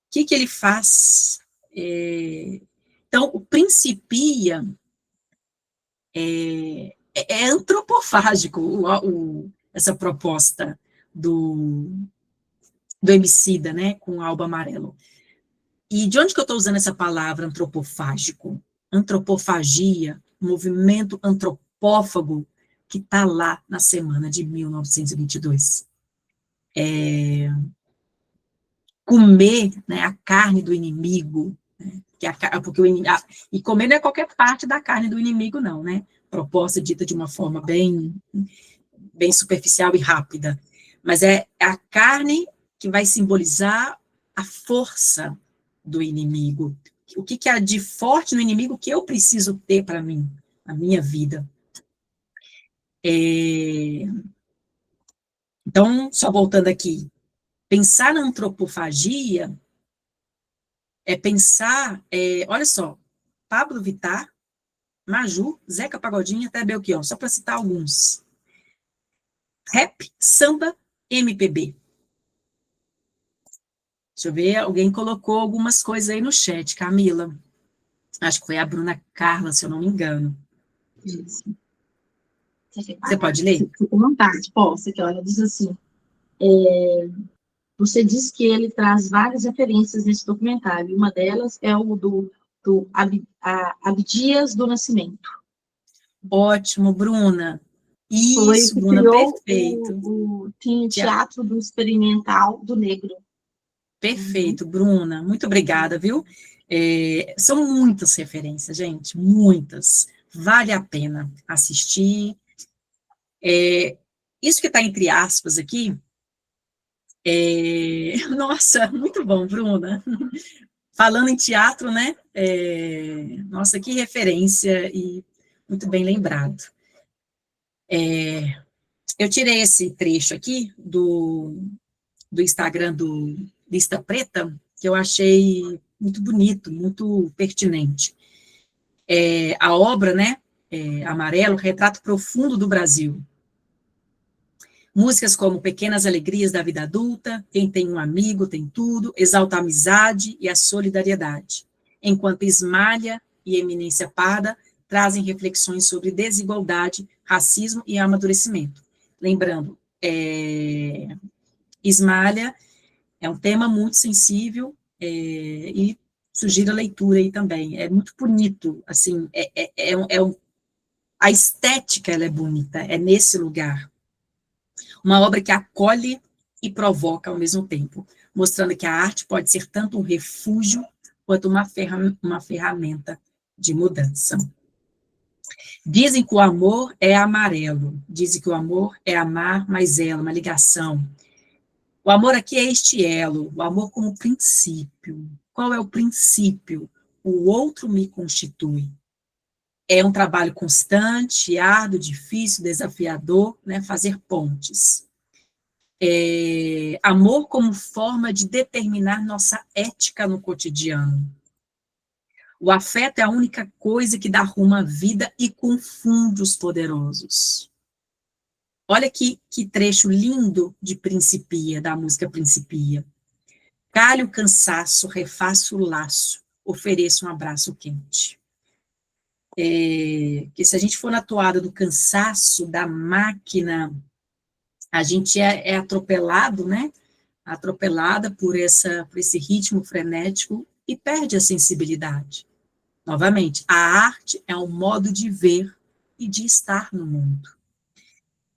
que ele faz? Então, o Principia é antropofágico, essa proposta do Emicida, né, com Alba Amarelo. E de onde que eu estou usando essa palavra antropofágico? Antropofagia, movimento antropófago, que está lá na semana de 1922. Comer, né, a carne do inimigo, né, porque e comer não é qualquer parte da carne do inimigo, não, né? Proposta dita de uma forma bem superficial e rápida, mas é a carne que vai simbolizar a força do inimigo. O que há de forte no inimigo que eu preciso ter para mim, a minha vida. Então, só voltando aqui, pensar na antropofagia é pensar, olha só, Pablo Vittar, Maju, Zeca Pagodinho até Belchior, só para citar alguns. Rap, samba, MPB. Deixa eu ver, alguém colocou algumas coisas aí no chat, Camila. Acho que foi a Bruna Carla, se eu não me engano. Isso. Você pode ler? Fique à vontade, posso, que ela diz assim, você diz que ele traz várias referências nesse documentário, e uma delas é o do Abdias do Nascimento. Ótimo, Bruna. Foi Isso, que Bruna, criou perfeito. o Teatro do Experimental do Negro. Perfeito, Bruna. Muito obrigada, viu? São muitas referências, gente, muitas. Vale a pena assistir. Isso que está entre aspas aqui, nossa, muito bom, Bruna. Falando em teatro, né? Nossa, que referência e muito bem lembrado. Eu tirei esse trecho aqui do Instagram do Lista Preta, que eu achei muito bonito, muito pertinente. A obra, né, Amarelo, retrato profundo do Brasil. Músicas como Pequenas Alegrias da Vida Adulta, Quem Tem um Amigo Tem Tudo, exalta a amizade e a solidariedade, enquanto Esmalha e Eminência Parda trazem reflexões sobre desigualdade, racismo e amadurecimento. Lembrando, Esmalha é um tema muito sensível e sugiro a leitura aí também. É muito bonito, assim, a estética ela é bonita, é nesse lugar. Uma obra que acolhe e provoca ao mesmo tempo, mostrando que a arte pode ser tanto um refúgio quanto uma ferramenta de mudança. Dizem que o amor é amarelo, dizem que o amor é amar mais ela, uma ligação. O amor aqui é este elo, o amor como princípio. Qual é o princípio? O outro me constitui. É um trabalho constante, árduo, difícil, desafiador, né, fazer pontes. Amor como forma de determinar nossa ética no cotidiano. O afeto é a única coisa que dá rumo à vida e confunde os poderosos. Olha que trecho lindo de Principia, da música Principia. Calhe o cansaço, refaça o laço, ofereça um abraço quente. Que se a gente for na toada do cansaço, da máquina, a gente é atropelado, né? Atropelada por esse ritmo frenético e perde a sensibilidade. Novamente, a arte é um modo de ver e de estar no mundo.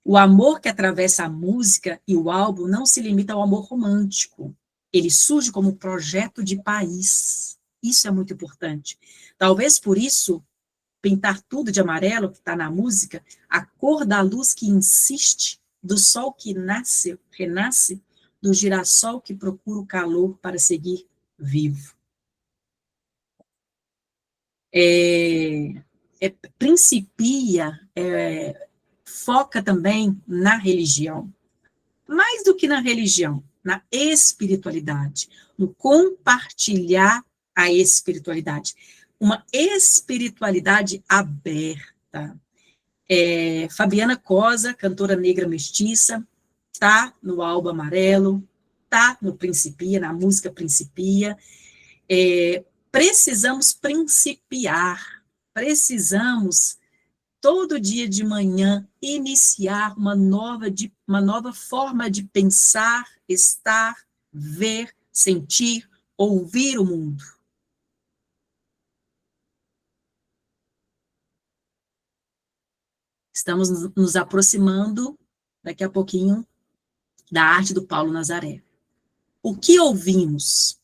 O amor que atravessa a música e o álbum não se limita ao amor romântico. Ele surge como projeto de país. Isso é muito importante. Talvez por isso, pintar tudo de amarelo, que está na música, a cor da luz que insiste, do sol que nasce, renasce, do girassol que procura o calor para seguir vivo. Principia, foca também na religião. Mais do que na religião, na espiritualidade, no compartilhar a espiritualidade. Uma espiritualidade aberta. Fabiana Cosa, cantora negra mestiça, tá no álbum Amarelo, tá no Principia, na música Principia. Precisamos principiar, precisamos todo dia de manhã iniciar uma nova forma de pensar, estar, ver, sentir, ouvir o mundo. Estamos nos aproximando, daqui a pouquinho, da arte do Paulo Nazaré. O que ouvimos?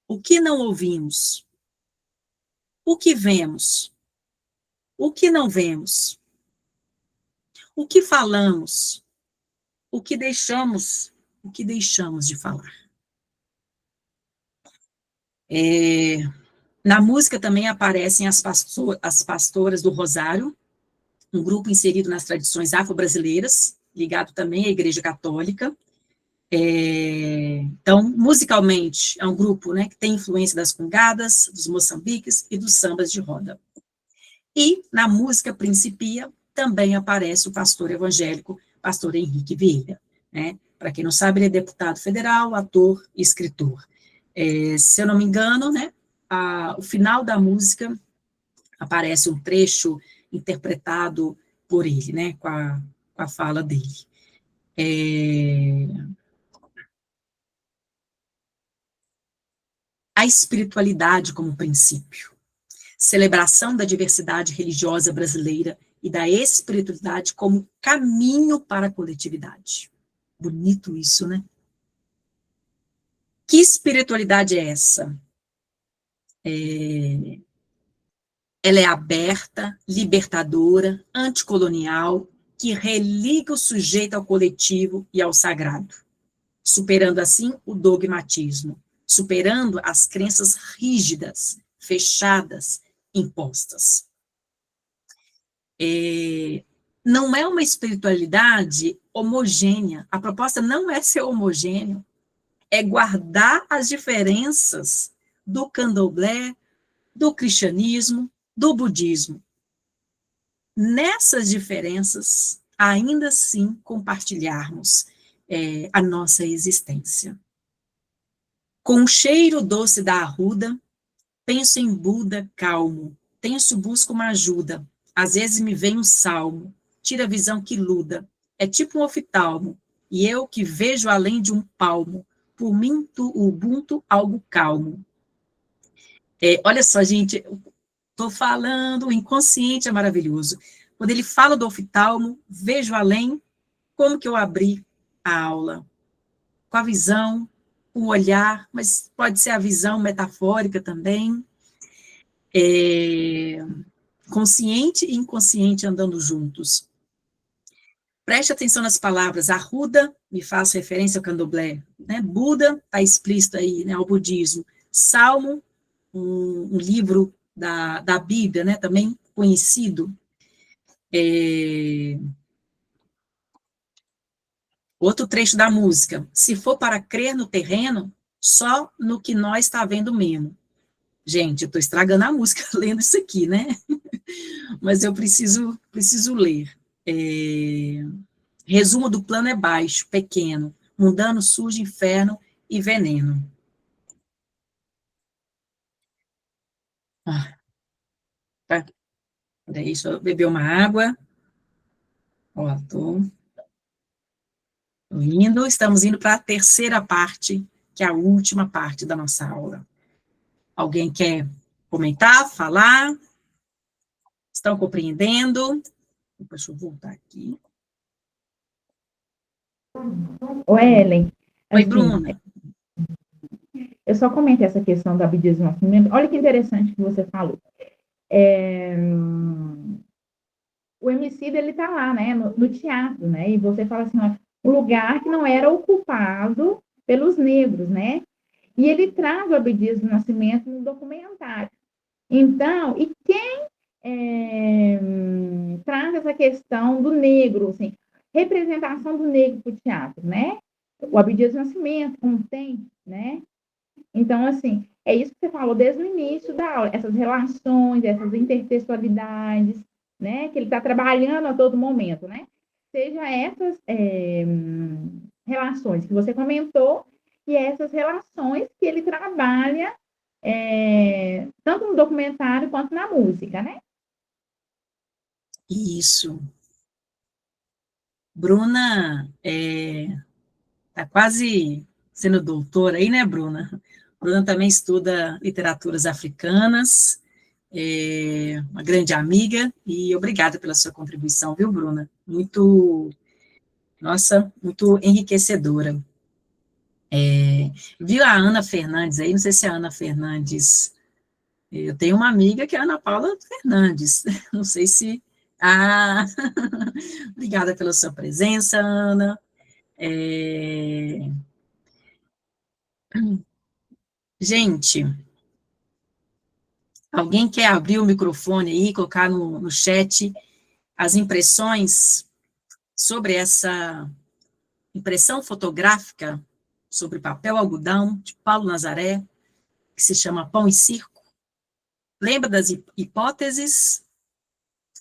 O que não ouvimos? O que vemos? O que não vemos? O que falamos? O que deixamos de falar? Na música também aparecem as pastoras do Rosário, um grupo inserido nas tradições afro-brasileiras, ligado também à Igreja Católica. Então, musicalmente, é um grupo, né, que tem influência das congadas, dos moçambiques e dos sambas de roda. E, na música Principia, também aparece o pastor evangélico, pastor Henrique Vieira. Né? Para quem não sabe, ele é deputado federal, ator e escritor. Se eu não me engano, né, o final da música aparece um trecho interpretado por ele, né, com a fala dele. A espiritualidade como princípio, celebração da diversidade religiosa brasileira e da espiritualidade como caminho para a coletividade. Bonito isso, né? Que espiritualidade é essa? Ela é aberta, libertadora, anticolonial, que religa o sujeito ao coletivo e ao sagrado, superando assim o dogmatismo, superando as crenças rígidas, fechadas, impostas. Não é uma espiritualidade homogênea. A proposta não é ser homogêneo, é guardar as diferenças do candomblé, do cristianismo, do budismo. Nessas diferenças, ainda assim, compartilharmos a nossa existência. Com o cheiro doce da arruda, penso em Buda calmo, tenso busco uma ajuda, às vezes me vem um salmo, tira a visão que luda, é tipo um oftalmo, e eu que vejo além de um palmo, por mim o Ubuntu algo calmo. Olha só, gente, estou falando, o inconsciente é maravilhoso. Quando ele fala do oftalmo, vejo além, como que eu abri a aula? Com a visão, com o olhar, mas pode ser a visão metafórica também. Consciente e inconsciente andando juntos. Preste atenção nas palavras. Arruda me faz referência ao candomblé. Né? Buda está explícito aí, né, ao budismo. Salmo, um livro da Bíblia, né, também conhecido. Outro trecho da música. Se for para crer no terreno, só no que nós está vendo mesmo. Gente, eu estou estragando a música lendo isso aqui, né? Mas eu preciso ler. Resumo do plano é baixo, pequeno, mundano, sujo, inferno e veneno. Tá. Deixa eu beber uma água. Ó, tô indo, estamos indo para a terceira parte, que é a última parte da nossa aula. Alguém quer comentar, falar? Estão compreendendo? Deixa eu voltar aqui. Ô, Ellen, Oi, assim, Bruna. eu só comentei essa questão da abdias do nascimento. Olha que interessante que você falou. O Emicida, ele tá lá, né, no teatro, né, e você fala assim, ó, um lugar que não era ocupado pelos negros, né, e ele traz o Abdias do Nascimento no documentário. Então, e quem traz essa questão do negro, assim, representação do negro para o teatro, né? O Abdias do Nascimento, como tem, né? Então, assim, é isso que você falou desde o início da aula, essas relações, essas intertextualidades, né? Que ele está trabalhando a todo momento, né? Seja essas relações que você comentou e essas relações que ele trabalha tanto no documentário quanto na música, né? Isso. Bruna está quase sendo doutora aí, né, Bruna? Bruna também estuda literaturas africanas, uma grande amiga, e obrigada pela sua contribuição, viu, Bruna? Muito enriquecedora. Viu a Ana Fernandes aí? Não sei se a Ana Fernandes... Eu tenho uma amiga que é a Ana Paula Fernandes, não sei se... Ah, obrigada pela sua presença, Ana. Gente, alguém quer abrir o microfone aí, colocar no chat as impressões sobre essa impressão fotográfica sobre papel algodão de Paulo Nazaré, que se chama Pão e Circo? Lembra das hipóteses?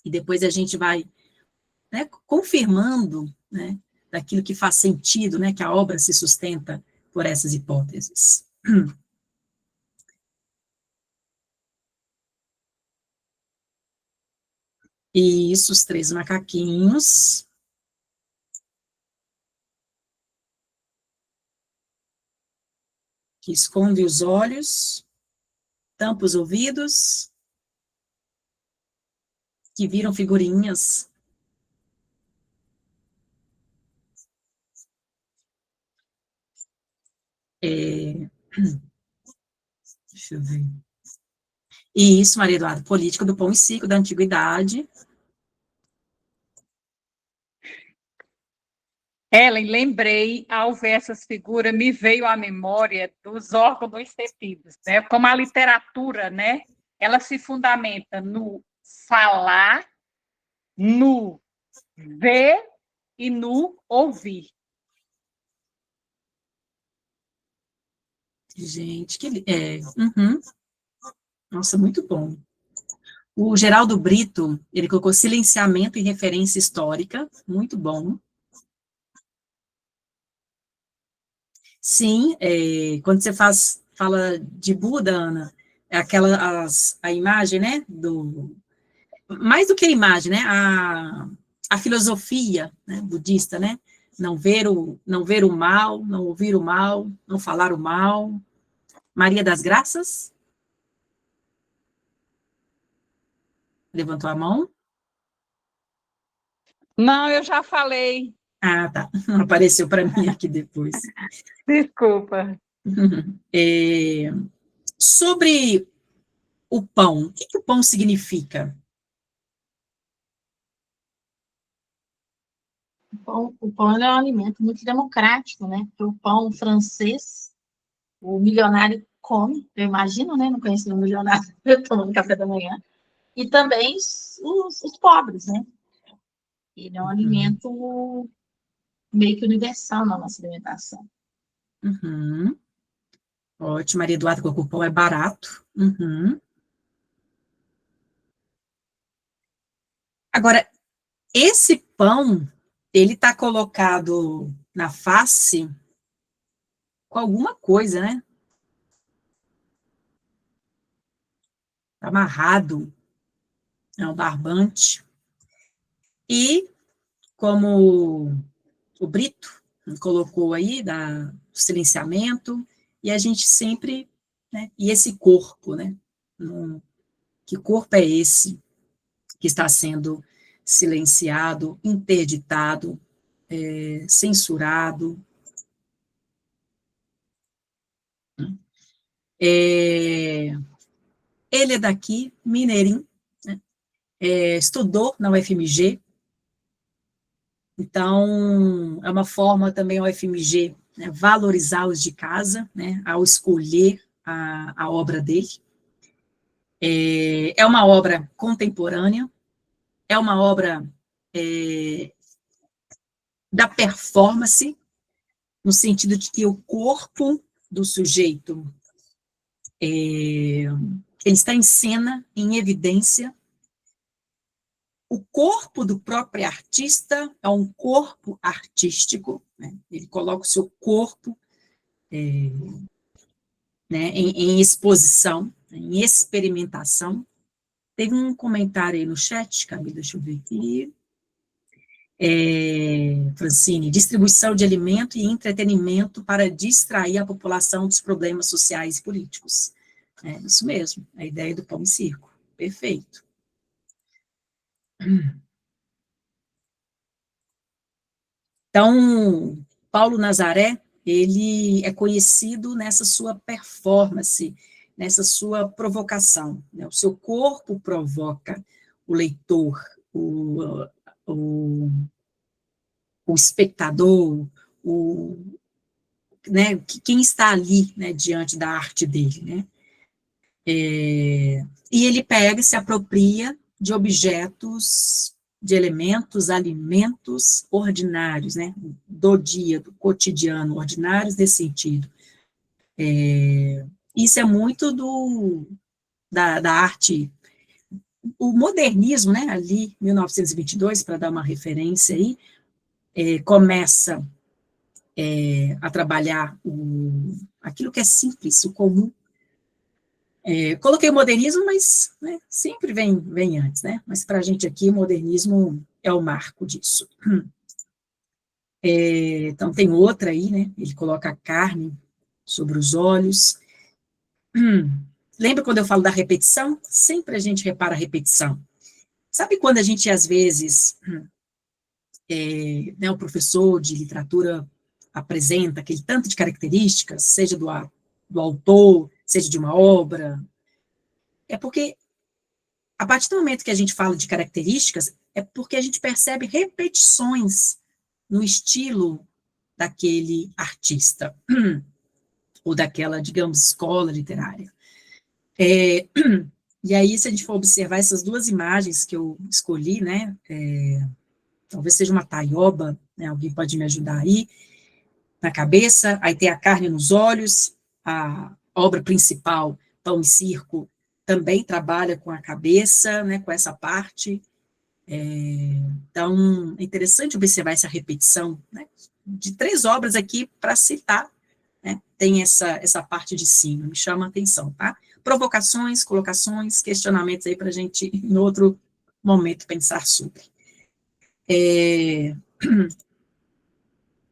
E depois a gente vai, né, confirmando, né, daquilo que faz sentido, né, que a obra se sustenta por essas hipóteses. Isso, os três macaquinhos. Que esconde os olhos, tampa os ouvidos, que viram figurinhas. Deixa eu ver. Isso, Maria Eduarda, político do pão e circo da antiguidade. Ellen, lembrei, ao ver essas figuras, me veio à memória dos órgãos dos sentidos, né? Como a literatura, né? Ela se fundamenta no falar, no ver e no ouvir. Gente, nossa, muito bom. O Geraldo Brito, ele colocou silenciamento e referência histórica, muito bom. Sim, quando você fala de Buda, Ana, é a imagem, né, mais do que a imagem, né, a filosofia, né, budista, né, não ver o mal, não ouvir o mal, não falar o mal. Maria das Graças? Levantou a mão? Não, eu já falei. Ah, tá, apareceu para mim aqui depois. Desculpa. Sobre o pão, o que o pão significa? O pão é um alimento muito democrático, né? Porque o pão francês, o milionário come, eu imagino, né? Não conheço nenhum milionário tomando café da manhã. E também os pobres, né? Ele é um alimento meio que universal na nossa alimentação. Uhum. Ótimo, Maria Eduarda, que o pão é barato. Uhum. Agora, esse pão, ele está colocado na face com alguma coisa, né? Tá amarrado, é um barbante. E, como o Brito colocou aí, do silenciamento, e a gente sempre, né? E esse corpo, né? Que corpo é esse que está sendo silenciado, interditado, censurado? Ele é daqui, mineirinho, né? Estudou na UFMG, então é uma forma também a UFMG, né, valorizar os de casa, né, ao escolher a obra dele. É uma obra contemporânea, é uma obra da performance, no sentido de que o corpo do sujeito ele está em cena, em evidência. O corpo do próprio artista é um corpo artístico, né? Ele coloca o seu corpo né, em exposição, em experimentação. Teve um comentário aí no chat, Camila, deixa eu ver aqui. Francine, distribuição de alimento e entretenimento para distrair a população dos problemas sociais e políticos. É isso mesmo, a ideia do pão e circo. Perfeito. Então, Paulo Nazaré, ele é conhecido nessa sua performance, nessa sua provocação, né? O seu corpo provoca o leitor, o, o espectador, né, quem está ali, né, diante da arte dele, né? E ele pega, se apropria de objetos, de elementos, alimentos ordinários, né, do dia, do cotidiano, ordinários nesse sentido. Isso é muito da arte, o modernismo, né, ali, 1922, para dar uma referência aí, começa a trabalhar aquilo que é simples, o comum. Coloquei o modernismo, mas né, sempre vem antes, né? Mas para a gente aqui, o modernismo é o marco disso. Então, tem outra aí, né? Ele coloca a carne sobre os olhos. Lembra quando eu falo da repetição? Sempre a gente repara a repetição. Sabe quando a gente, às vezes, né, o professor de literatura apresenta aquele tanto de características, seja do autor, seja de uma obra? É porque, a partir do momento que a gente fala de características, é porque a gente percebe repetições no estilo daquele artista, ou daquela, digamos, escola literária. E aí, se a gente for observar essas duas imagens que eu escolhi, né, talvez seja uma taioba, né, alguém pode me ajudar aí, na cabeça, aí tem a carne nos olhos, a obra principal, Pão e Circo, também trabalha com a cabeça, né, com essa parte. Então, é interessante observar essa repetição, né, de 3 obras aqui para citar, né, tem essa parte de cima, me chama a atenção, tá? Provocações, colocações, questionamentos aí para a gente, em outro momento, pensar sobre.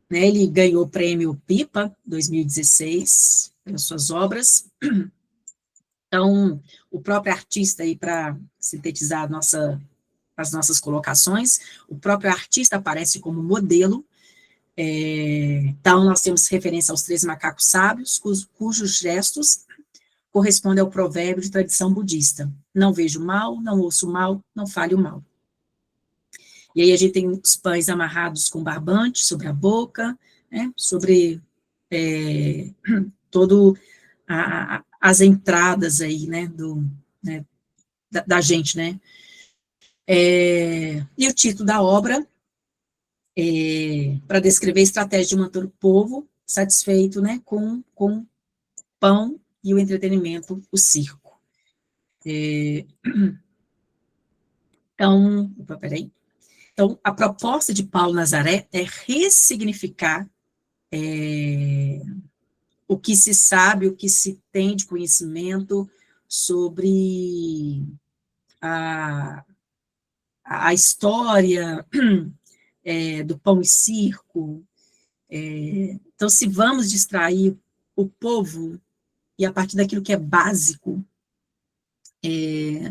Né, ele ganhou o prêmio PIPA 2016 pelas suas obras. Então, o próprio artista aí, para sintetizar as nossas colocações, o próprio artista aparece como modelo. Então, nós temos referência aos 3 macacos sábios, cujos gestos correspondem ao provérbio de tradição budista: não vejo mal, não ouço mal, não fale o mal. E aí a gente tem os pães amarrados com barbante sobre a boca, né, sobre todo as entradas aí, né, da gente, né. E o título da obra para descrever a estratégia de manter o povo satisfeito, né, com pão e o entretenimento, o circo. Então, peraí. Então, a proposta de Paulo Nazaré é ressignificar o que se sabe, o que se tem de conhecimento sobre a história do pão e circo. Então, se vamos distrair o povo, e a partir daquilo que é básico,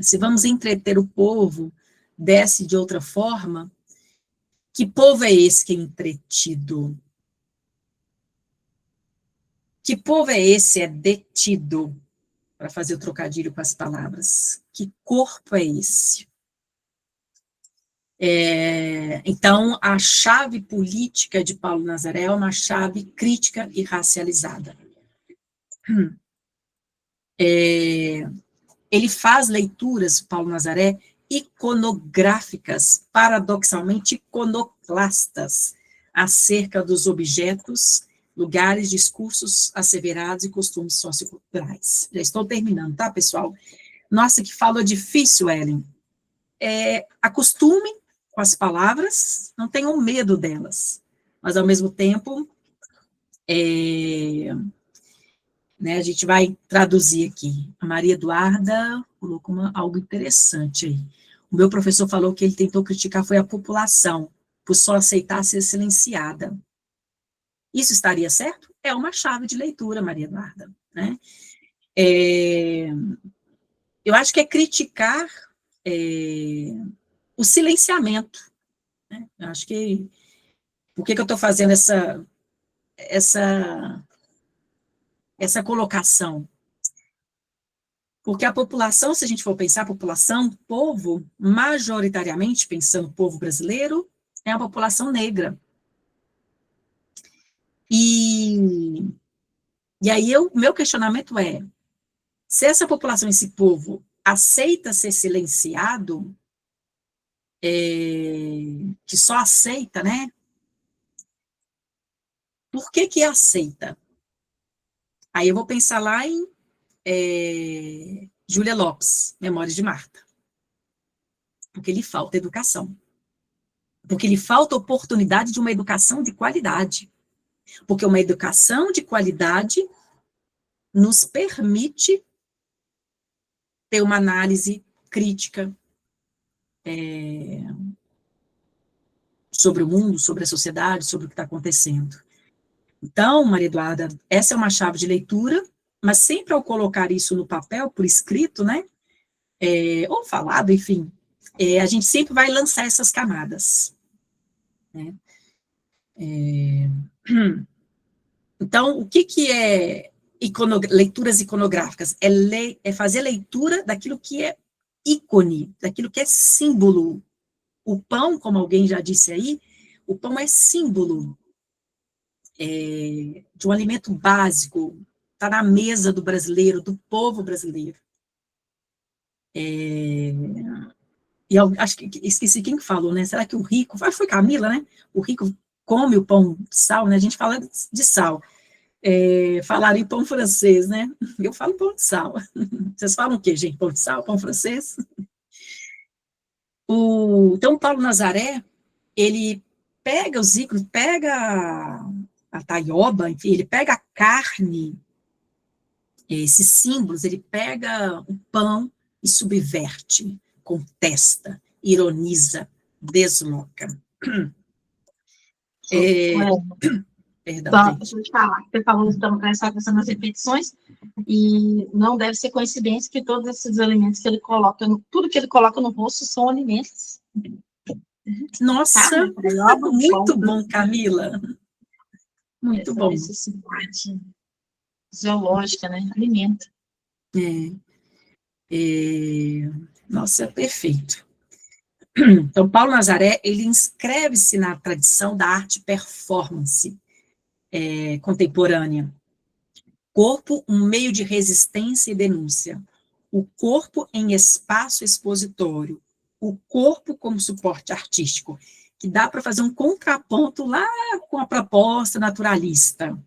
se vamos entreter o povo, desce de outra forma, que povo é esse que é entretido? Que povo é esse é detido? Para fazer o trocadilho com as palavras. Que corpo é esse? Então, a chave política de Paulo Nazaré é uma chave crítica e racializada. Ele faz leituras, Paulo Nazaré, iconográficas, paradoxalmente iconoclastas, acerca dos objetos, lugares, discursos asseverados e costumes socioculturais. Já estou terminando, tá, pessoal? Nossa, que fala difícil, Ellen. Acostume com as palavras, não tenham medo delas, mas, ao mesmo tempo, né, a gente vai traduzir aqui. A Maria Eduarda colocou algo interessante aí. O meu professor falou que ele tentou criticar foi a população, por só aceitar ser silenciada. Isso estaria certo? É uma chave de leitura, Maria Eduarda, né? Eu acho que é criticar o silenciamento, né? Eu acho que... Por que eu estou fazendo essa colocação? Porque a população, se a gente for pensar, a população, povo, majoritariamente, pensando povo brasileiro, é a população negra. E aí, meu questionamento é, se essa população, esse povo, aceita ser silenciado, que só aceita, né? Por que aceita? Aí eu vou pensar lá em Júlia Lopes, Memórias de Marta. Porque lhe falta educação. Porque lhe falta oportunidade de uma educação de qualidade. Porque uma educação de qualidade nos permite ter uma análise crítica sobre o mundo, sobre a sociedade, sobre o que está acontecendo. Então, Maria Eduarda, essa é uma chave de leitura, mas sempre ao colocar isso no papel, por escrito, né, ou falado, enfim, a gente sempre vai lançar essas camadas. Né? Então, o que é leituras iconográficas? É fazer leitura daquilo que é ícone, daquilo que é símbolo. O pão, como alguém já disse aí, o pão é símbolo de um alimento básico, está na mesa do brasileiro, do povo brasileiro. E eu acho que esqueci quem falou, né? Será que o rico, acho que foi Camila, né? O rico come o pão de sal, né? A gente fala de sal. Falaram em pão francês, né? Eu falo pão de sal. Vocês falam o quê, gente? Pão de sal, pão francês? Então, Paulo Nazaré, ele pega os ícones, pega a taioba, enfim, ele pega a carne, esses símbolos, ele pega o pão e subverte, contesta, ironiza, desloca. Perdão, então, deixa eu te falar, você falou então, essa questão das repetições, e não deve ser coincidência que todos esses alimentos que ele coloca, tudo que ele coloca no rosto são alimentos. Nossa, muito bom, Camila. Muito essa bom. necessidade zoológica, né? Alimento. Nossa, é perfeito. Então, Paulo Nazaré, ele inscreve-se na tradição da arte performance contemporânea. Corpo, um meio de resistência e denúncia. O corpo em espaço expositório. O corpo como suporte artístico. que dá para fazer um contraponto lá com a proposta naturalista,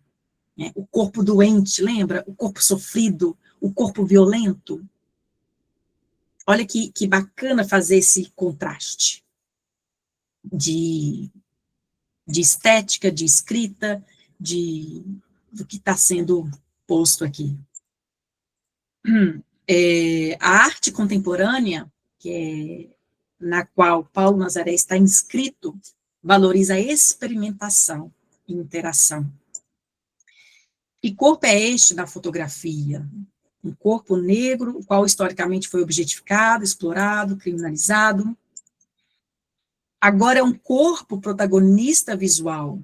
né? O corpo doente, lembra? O corpo sofrido, o corpo violento. Olha que bacana fazer esse contraste de estética, de escrita, do que está sendo posto aqui. A arte contemporânea, na qual Paulo Nazaré está inscrito, valoriza a experimentação e interação. Que corpo é este na fotografia? Um corpo negro, o qual historicamente foi objetificado, explorado, criminalizado. Agora é um corpo protagonista visual,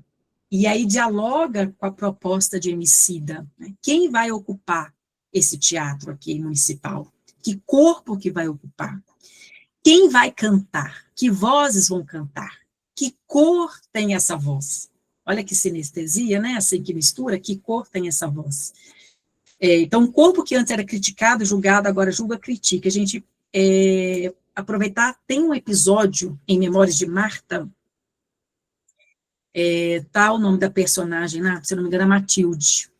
e aí dialoga com a proposta de Emicida, né? Quem vai ocupar esse teatro aqui municipal? Que corpo que vai ocupar? Quem vai cantar? Que vozes vão cantar? Que cor tem essa voz? Olha que sinestesia, né? Assim que mistura, que cor tem essa voz? Então, um corpo que antes era criticado, julgado, agora julga, critica. A gente aproveitar, tem um episódio em Memórias de Marta, tá o nome da personagem, né? Se não me engano, é Matilde.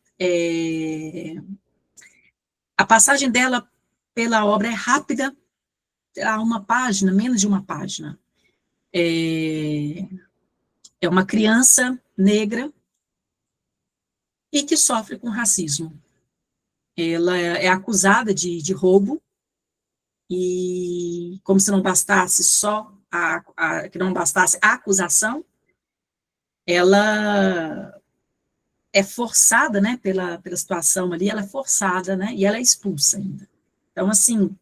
A passagem dela pela obra é rápida, há uma página, menos de uma página. É uma criança negra e que sofre com racismo. Ela é acusada de roubo, e como se não bastasse que não bastasse a acusação, ela é forçada, né, pela situação ali, ela é forçada, né, e ela é expulsa ainda. Então, assim,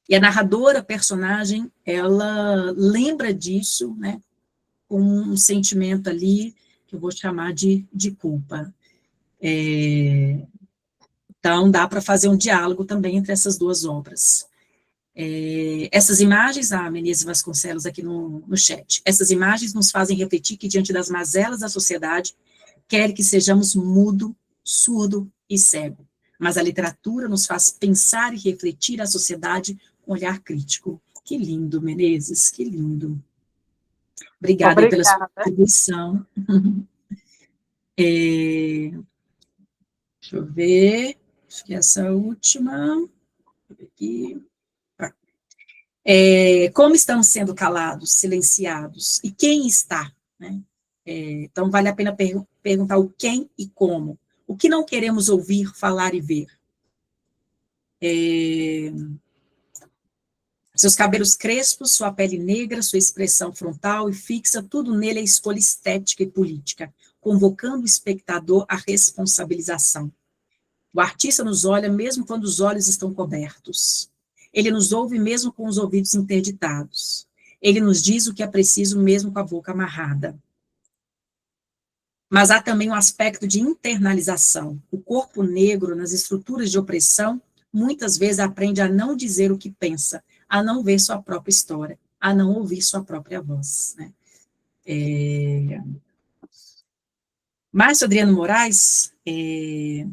e a narradora, a personagem, ela lembra disso, né, com um sentimento ali, que eu vou chamar de culpa. Então, dá para fazer um diálogo também entre essas duas obras. Essas imagens, a Menezes Vasconcelos aqui no chat, essas imagens nos fazem refletir que diante das mazelas da sociedade, quer que sejamos mudo, surdo e cego, mas a literatura nos faz pensar e refletir a sociedade com olhar crítico. Que lindo, Menezes, que lindo. Obrigada pela sua contribuição. Deixa eu ver, acho que essa última, aqui. Como estão sendo calados, silenciados, e quem está, né? Então, vale a pena perguntar o quem e como. O que não queremos ouvir, falar e ver? Seus cabelos crespos, sua pele negra, sua expressão frontal e fixa, tudo nele é escolha estética e política, convocando o espectador à responsabilização. O artista nos olha mesmo quando os olhos estão cobertos. Ele nos ouve mesmo com os ouvidos interditados. Ele nos diz o que é preciso mesmo com a boca amarrada. Mas há também um aspecto de internalização. O corpo negro, nas estruturas de opressão, muitas vezes aprende a não dizer o que pensa, a não ver sua própria história, a não ouvir sua própria voz, né? Márcio Adriano Moraes, ele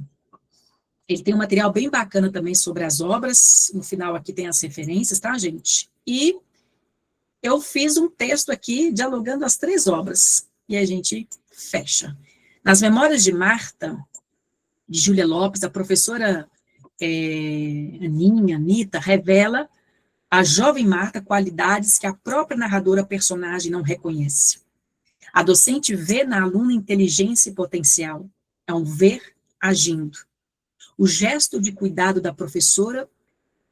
tem um material bem bacana também sobre as obras, no final aqui tem as referências, tá, gente? E eu fiz um texto aqui dialogando as 3 obras, e a gente fecha. Nas Memórias de Marta, de Júlia Lopes, a professora Anitta, revela a jovem Marta qualidades que a própria narradora personagem não reconhece. A docente vê na aluna inteligência e potencial, é um ver agindo. O gesto de cuidado da professora,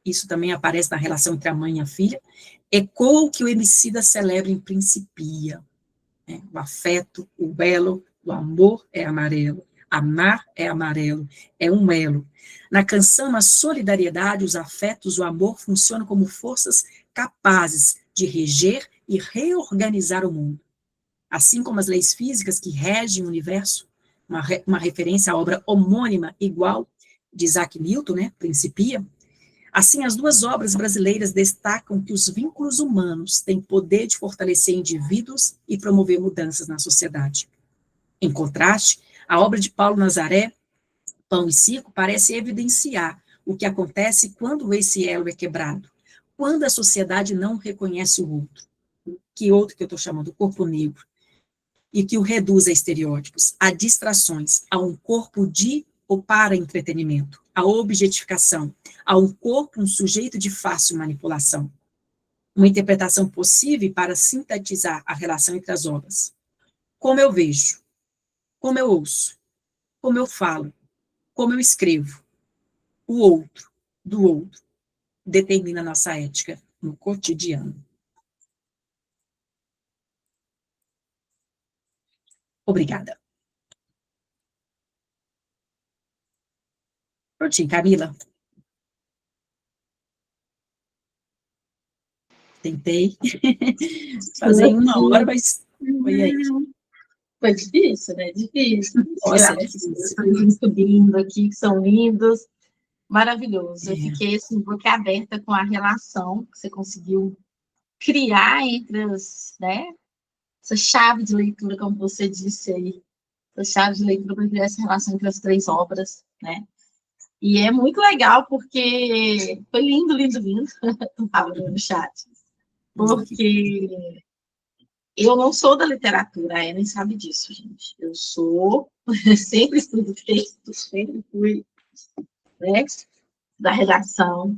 isso também aparece na relação entre a mãe e a filha, ecoa o que o Emicida celebra em Principia. Né? O afeto, o elo, o amor é amarelo. Amar é amarelo, é um elo. Na canção, a solidariedade, os afetos, o amor funcionam como forças capazes de reger e reorganizar o mundo. Assim como as leis físicas que regem o universo, uma referência à obra homônima igual de Isaac Newton, né, Principia, assim as 2 obras brasileiras destacam que os vínculos humanos têm poder de fortalecer indivíduos e promover mudanças na sociedade. Em contraste, a obra de Paulo Nazaré, Pão e Circo, parece evidenciar o que acontece quando esse elo é quebrado, quando a sociedade não reconhece o outro. que outro que eu estou chamando o corpo negro, e que o reduz a estereótipos, a distrações, a um corpo de ou para entretenimento, a objetificação, a um corpo, um sujeito de fácil manipulação. Uma interpretação possível para sintetizar a relação entre as obras. Como eu vejo, como eu ouço, como eu falo, como eu escrevo, o outro, do outro, determina a nossa ética no cotidiano. Obrigada. Prontinho, Camila. Tentei fazer em 1 hora, mas foi aí. Foi difícil, né? Difícil. Nossa, é Difícil. difícil. Subindo aqui, que são lindos. Maravilhoso. Eu É. fiquei assim, boca aberta com a relação que você conseguiu criar entre as, né? Essa chave de leitura, como você disse aí, essa chave de leitura para criar essa relação entre as 3 obras, né? E é muito legal porque foi lindo, lindo, lindo. Estava no chat. Porque eu não sou da literatura, a Ellen sabe disso, gente. Eu sou, sempre estudo texto, sempre fui, né, da redação.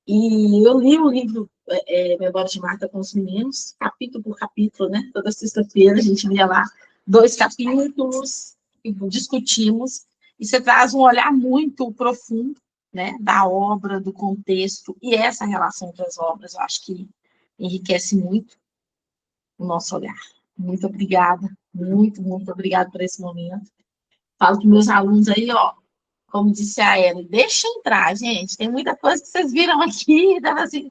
E eu li o livro Memórias de Marta com os meninos, capítulo por capítulo, né? Toda sexta-feira a gente lia lá 2 capítulos e discutimos. E você traz um olhar muito profundo, né, da obra, do contexto, e essa relação entre as obras, eu acho que enriquece muito o nosso olhar. Muito obrigada, muito, muito obrigada por esse momento. Falo para meus alunos aí, ó, como disse a Ellen, deixa entrar, gente. Tem muita coisa que vocês viram aqui, dava assim,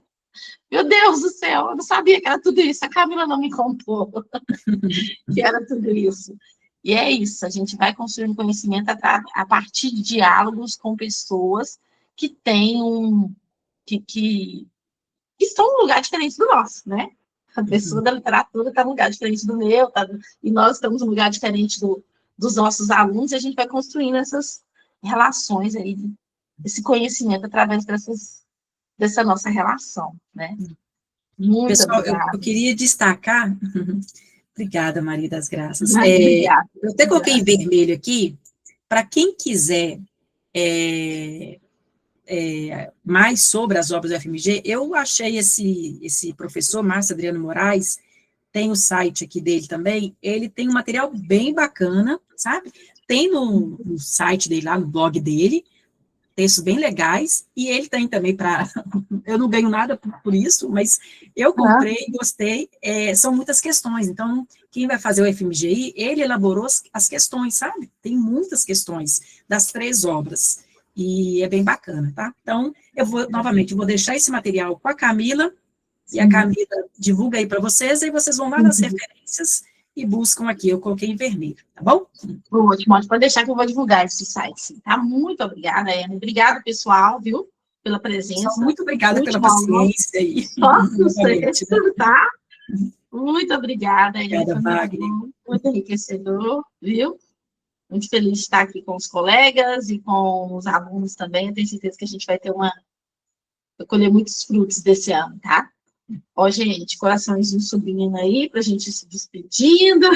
meu Deus do céu, eu não sabia que era tudo isso. A Camila não me contou que era tudo isso. E é isso, a gente vai construindo conhecimento a partir de diálogos com pessoas que têm que estão num lugar diferente do nosso, né? A pessoa da literatura está num lugar diferente do meu, e nós estamos num lugar diferente dos nossos alunos, e a gente vai construindo essas relações aí, esse conhecimento através dessa nossa relação, né? Muito Pessoal, obrigada. eu queria destacar. Obrigada, Maria das Graças. Obrigada. Eu até coloquei em vermelho aqui, para quem quiser mais sobre as obras do FMG, eu achei esse professor, Márcio Adriano Moraes, tem o site aqui dele também, ele tem um material bem bacana, sabe? Tem no site dele, lá no blog dele, textos bem legais, e ele tem também para... Eu não ganho nada por isso, mas eu comprei, gostei, são muitas questões, então, quem vai fazer o FMGI, ele elaborou as questões, sabe? Tem muitas questões das 3 obras, e é bem bacana, tá? Então, novamente, eu vou deixar esse material com a Camila, e a Camila divulga aí para vocês, e vocês vão lá nas referências e buscam aqui, eu coloquei em vermelho, tá bom? Ótimo, pode deixar que eu vou divulgar esse site, sim, tá? Muito obrigada, Ana. Obrigada, pessoal, viu? Pela presença. Muito obrigada pela Última paciência aí. Só sucesso, tá? Muito obrigada, Ana. Obrigada, Wagner. Muito enriquecedor, viu? Muito feliz de estar aqui com os colegas e com os alunos também. Eu tenho certeza que a gente vai colher muitos frutos desse ano, tá? Ó, gente, coraçãozinho subindo aí, pra gente ir se despedindo.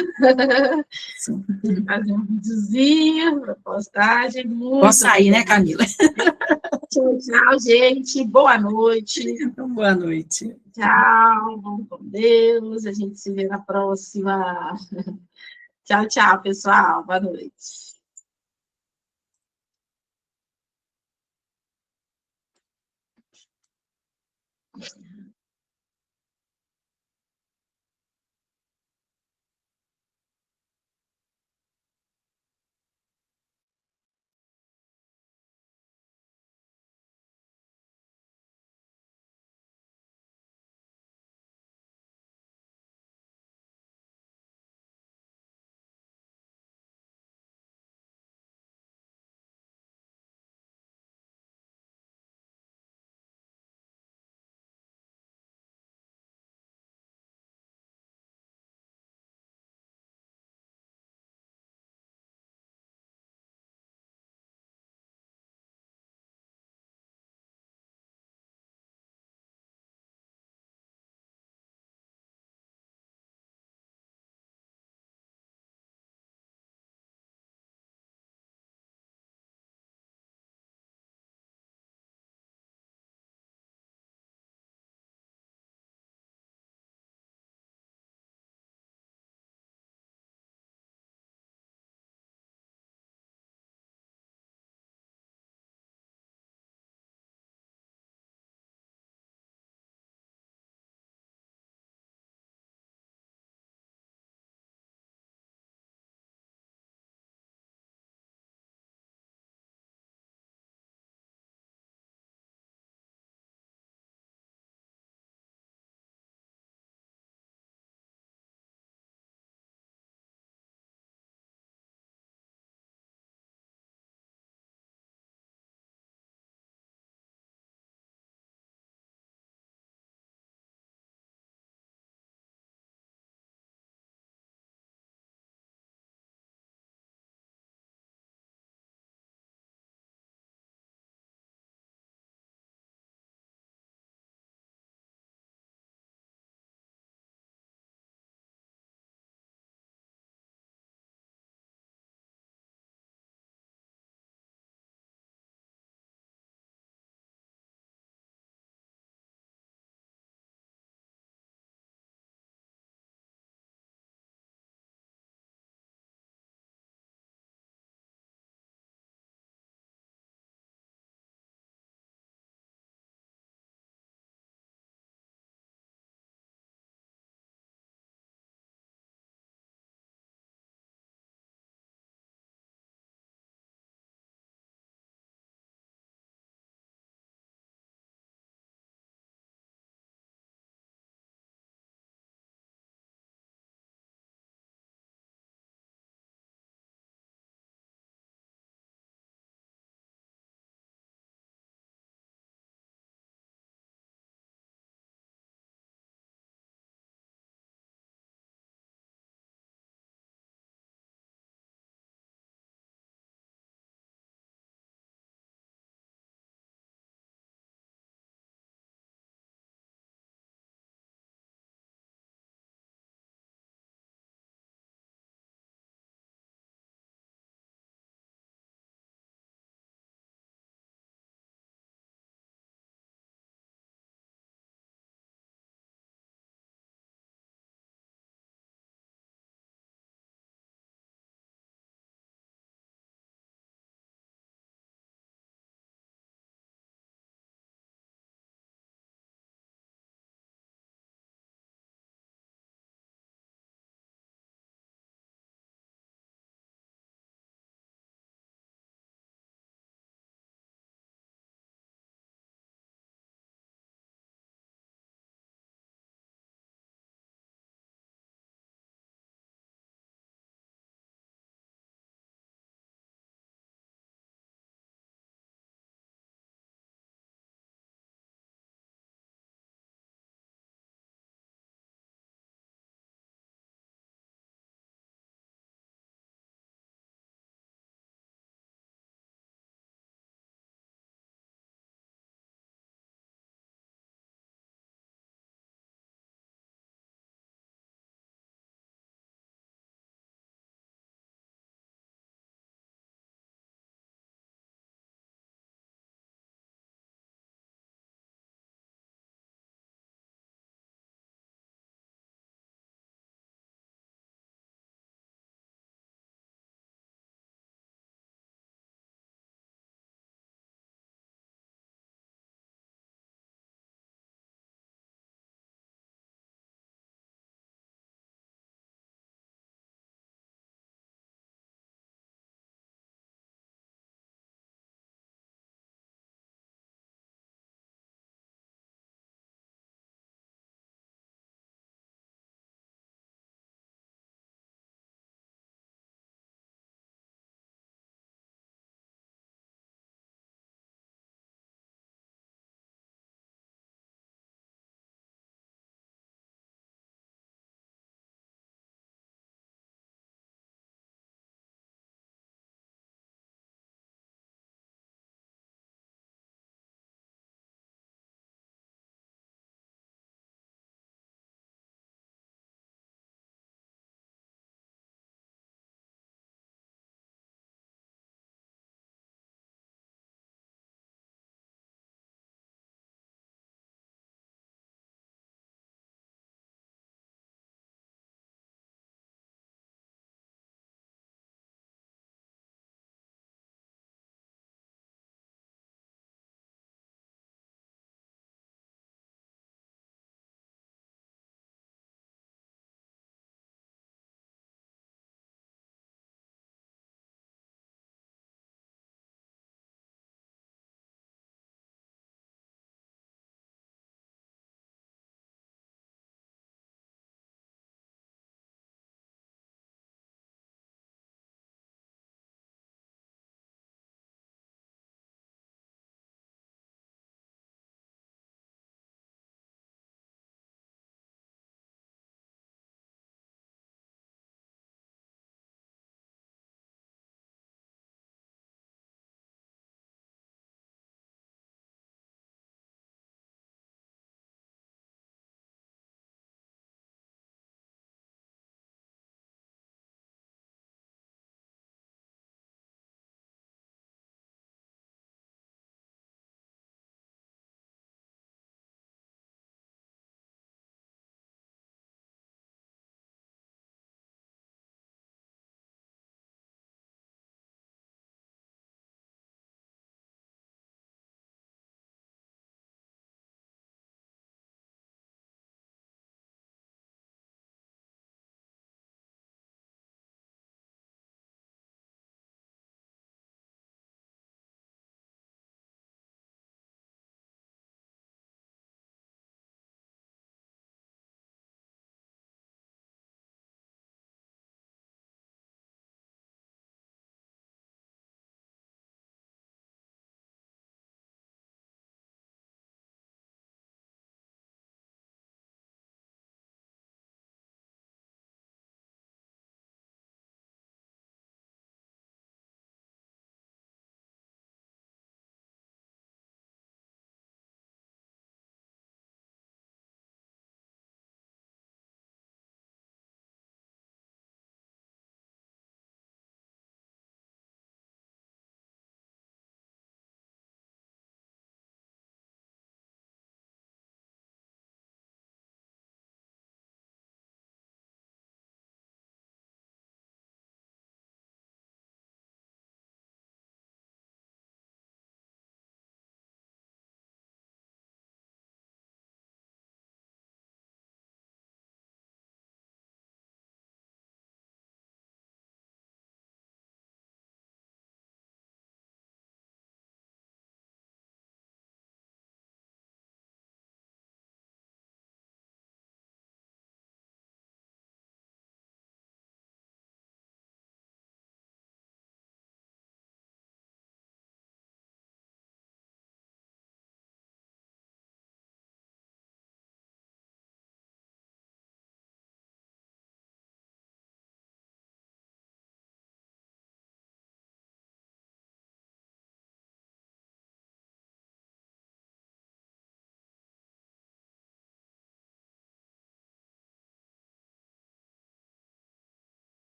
Fazer um videozinho pra postagem. Posso sair, né, Camila? Tchau, gente. Boa noite. Então, boa noite. Tchau. Vamos com Deus. A gente se vê na próxima. Tchau, tchau, pessoal. Boa noite.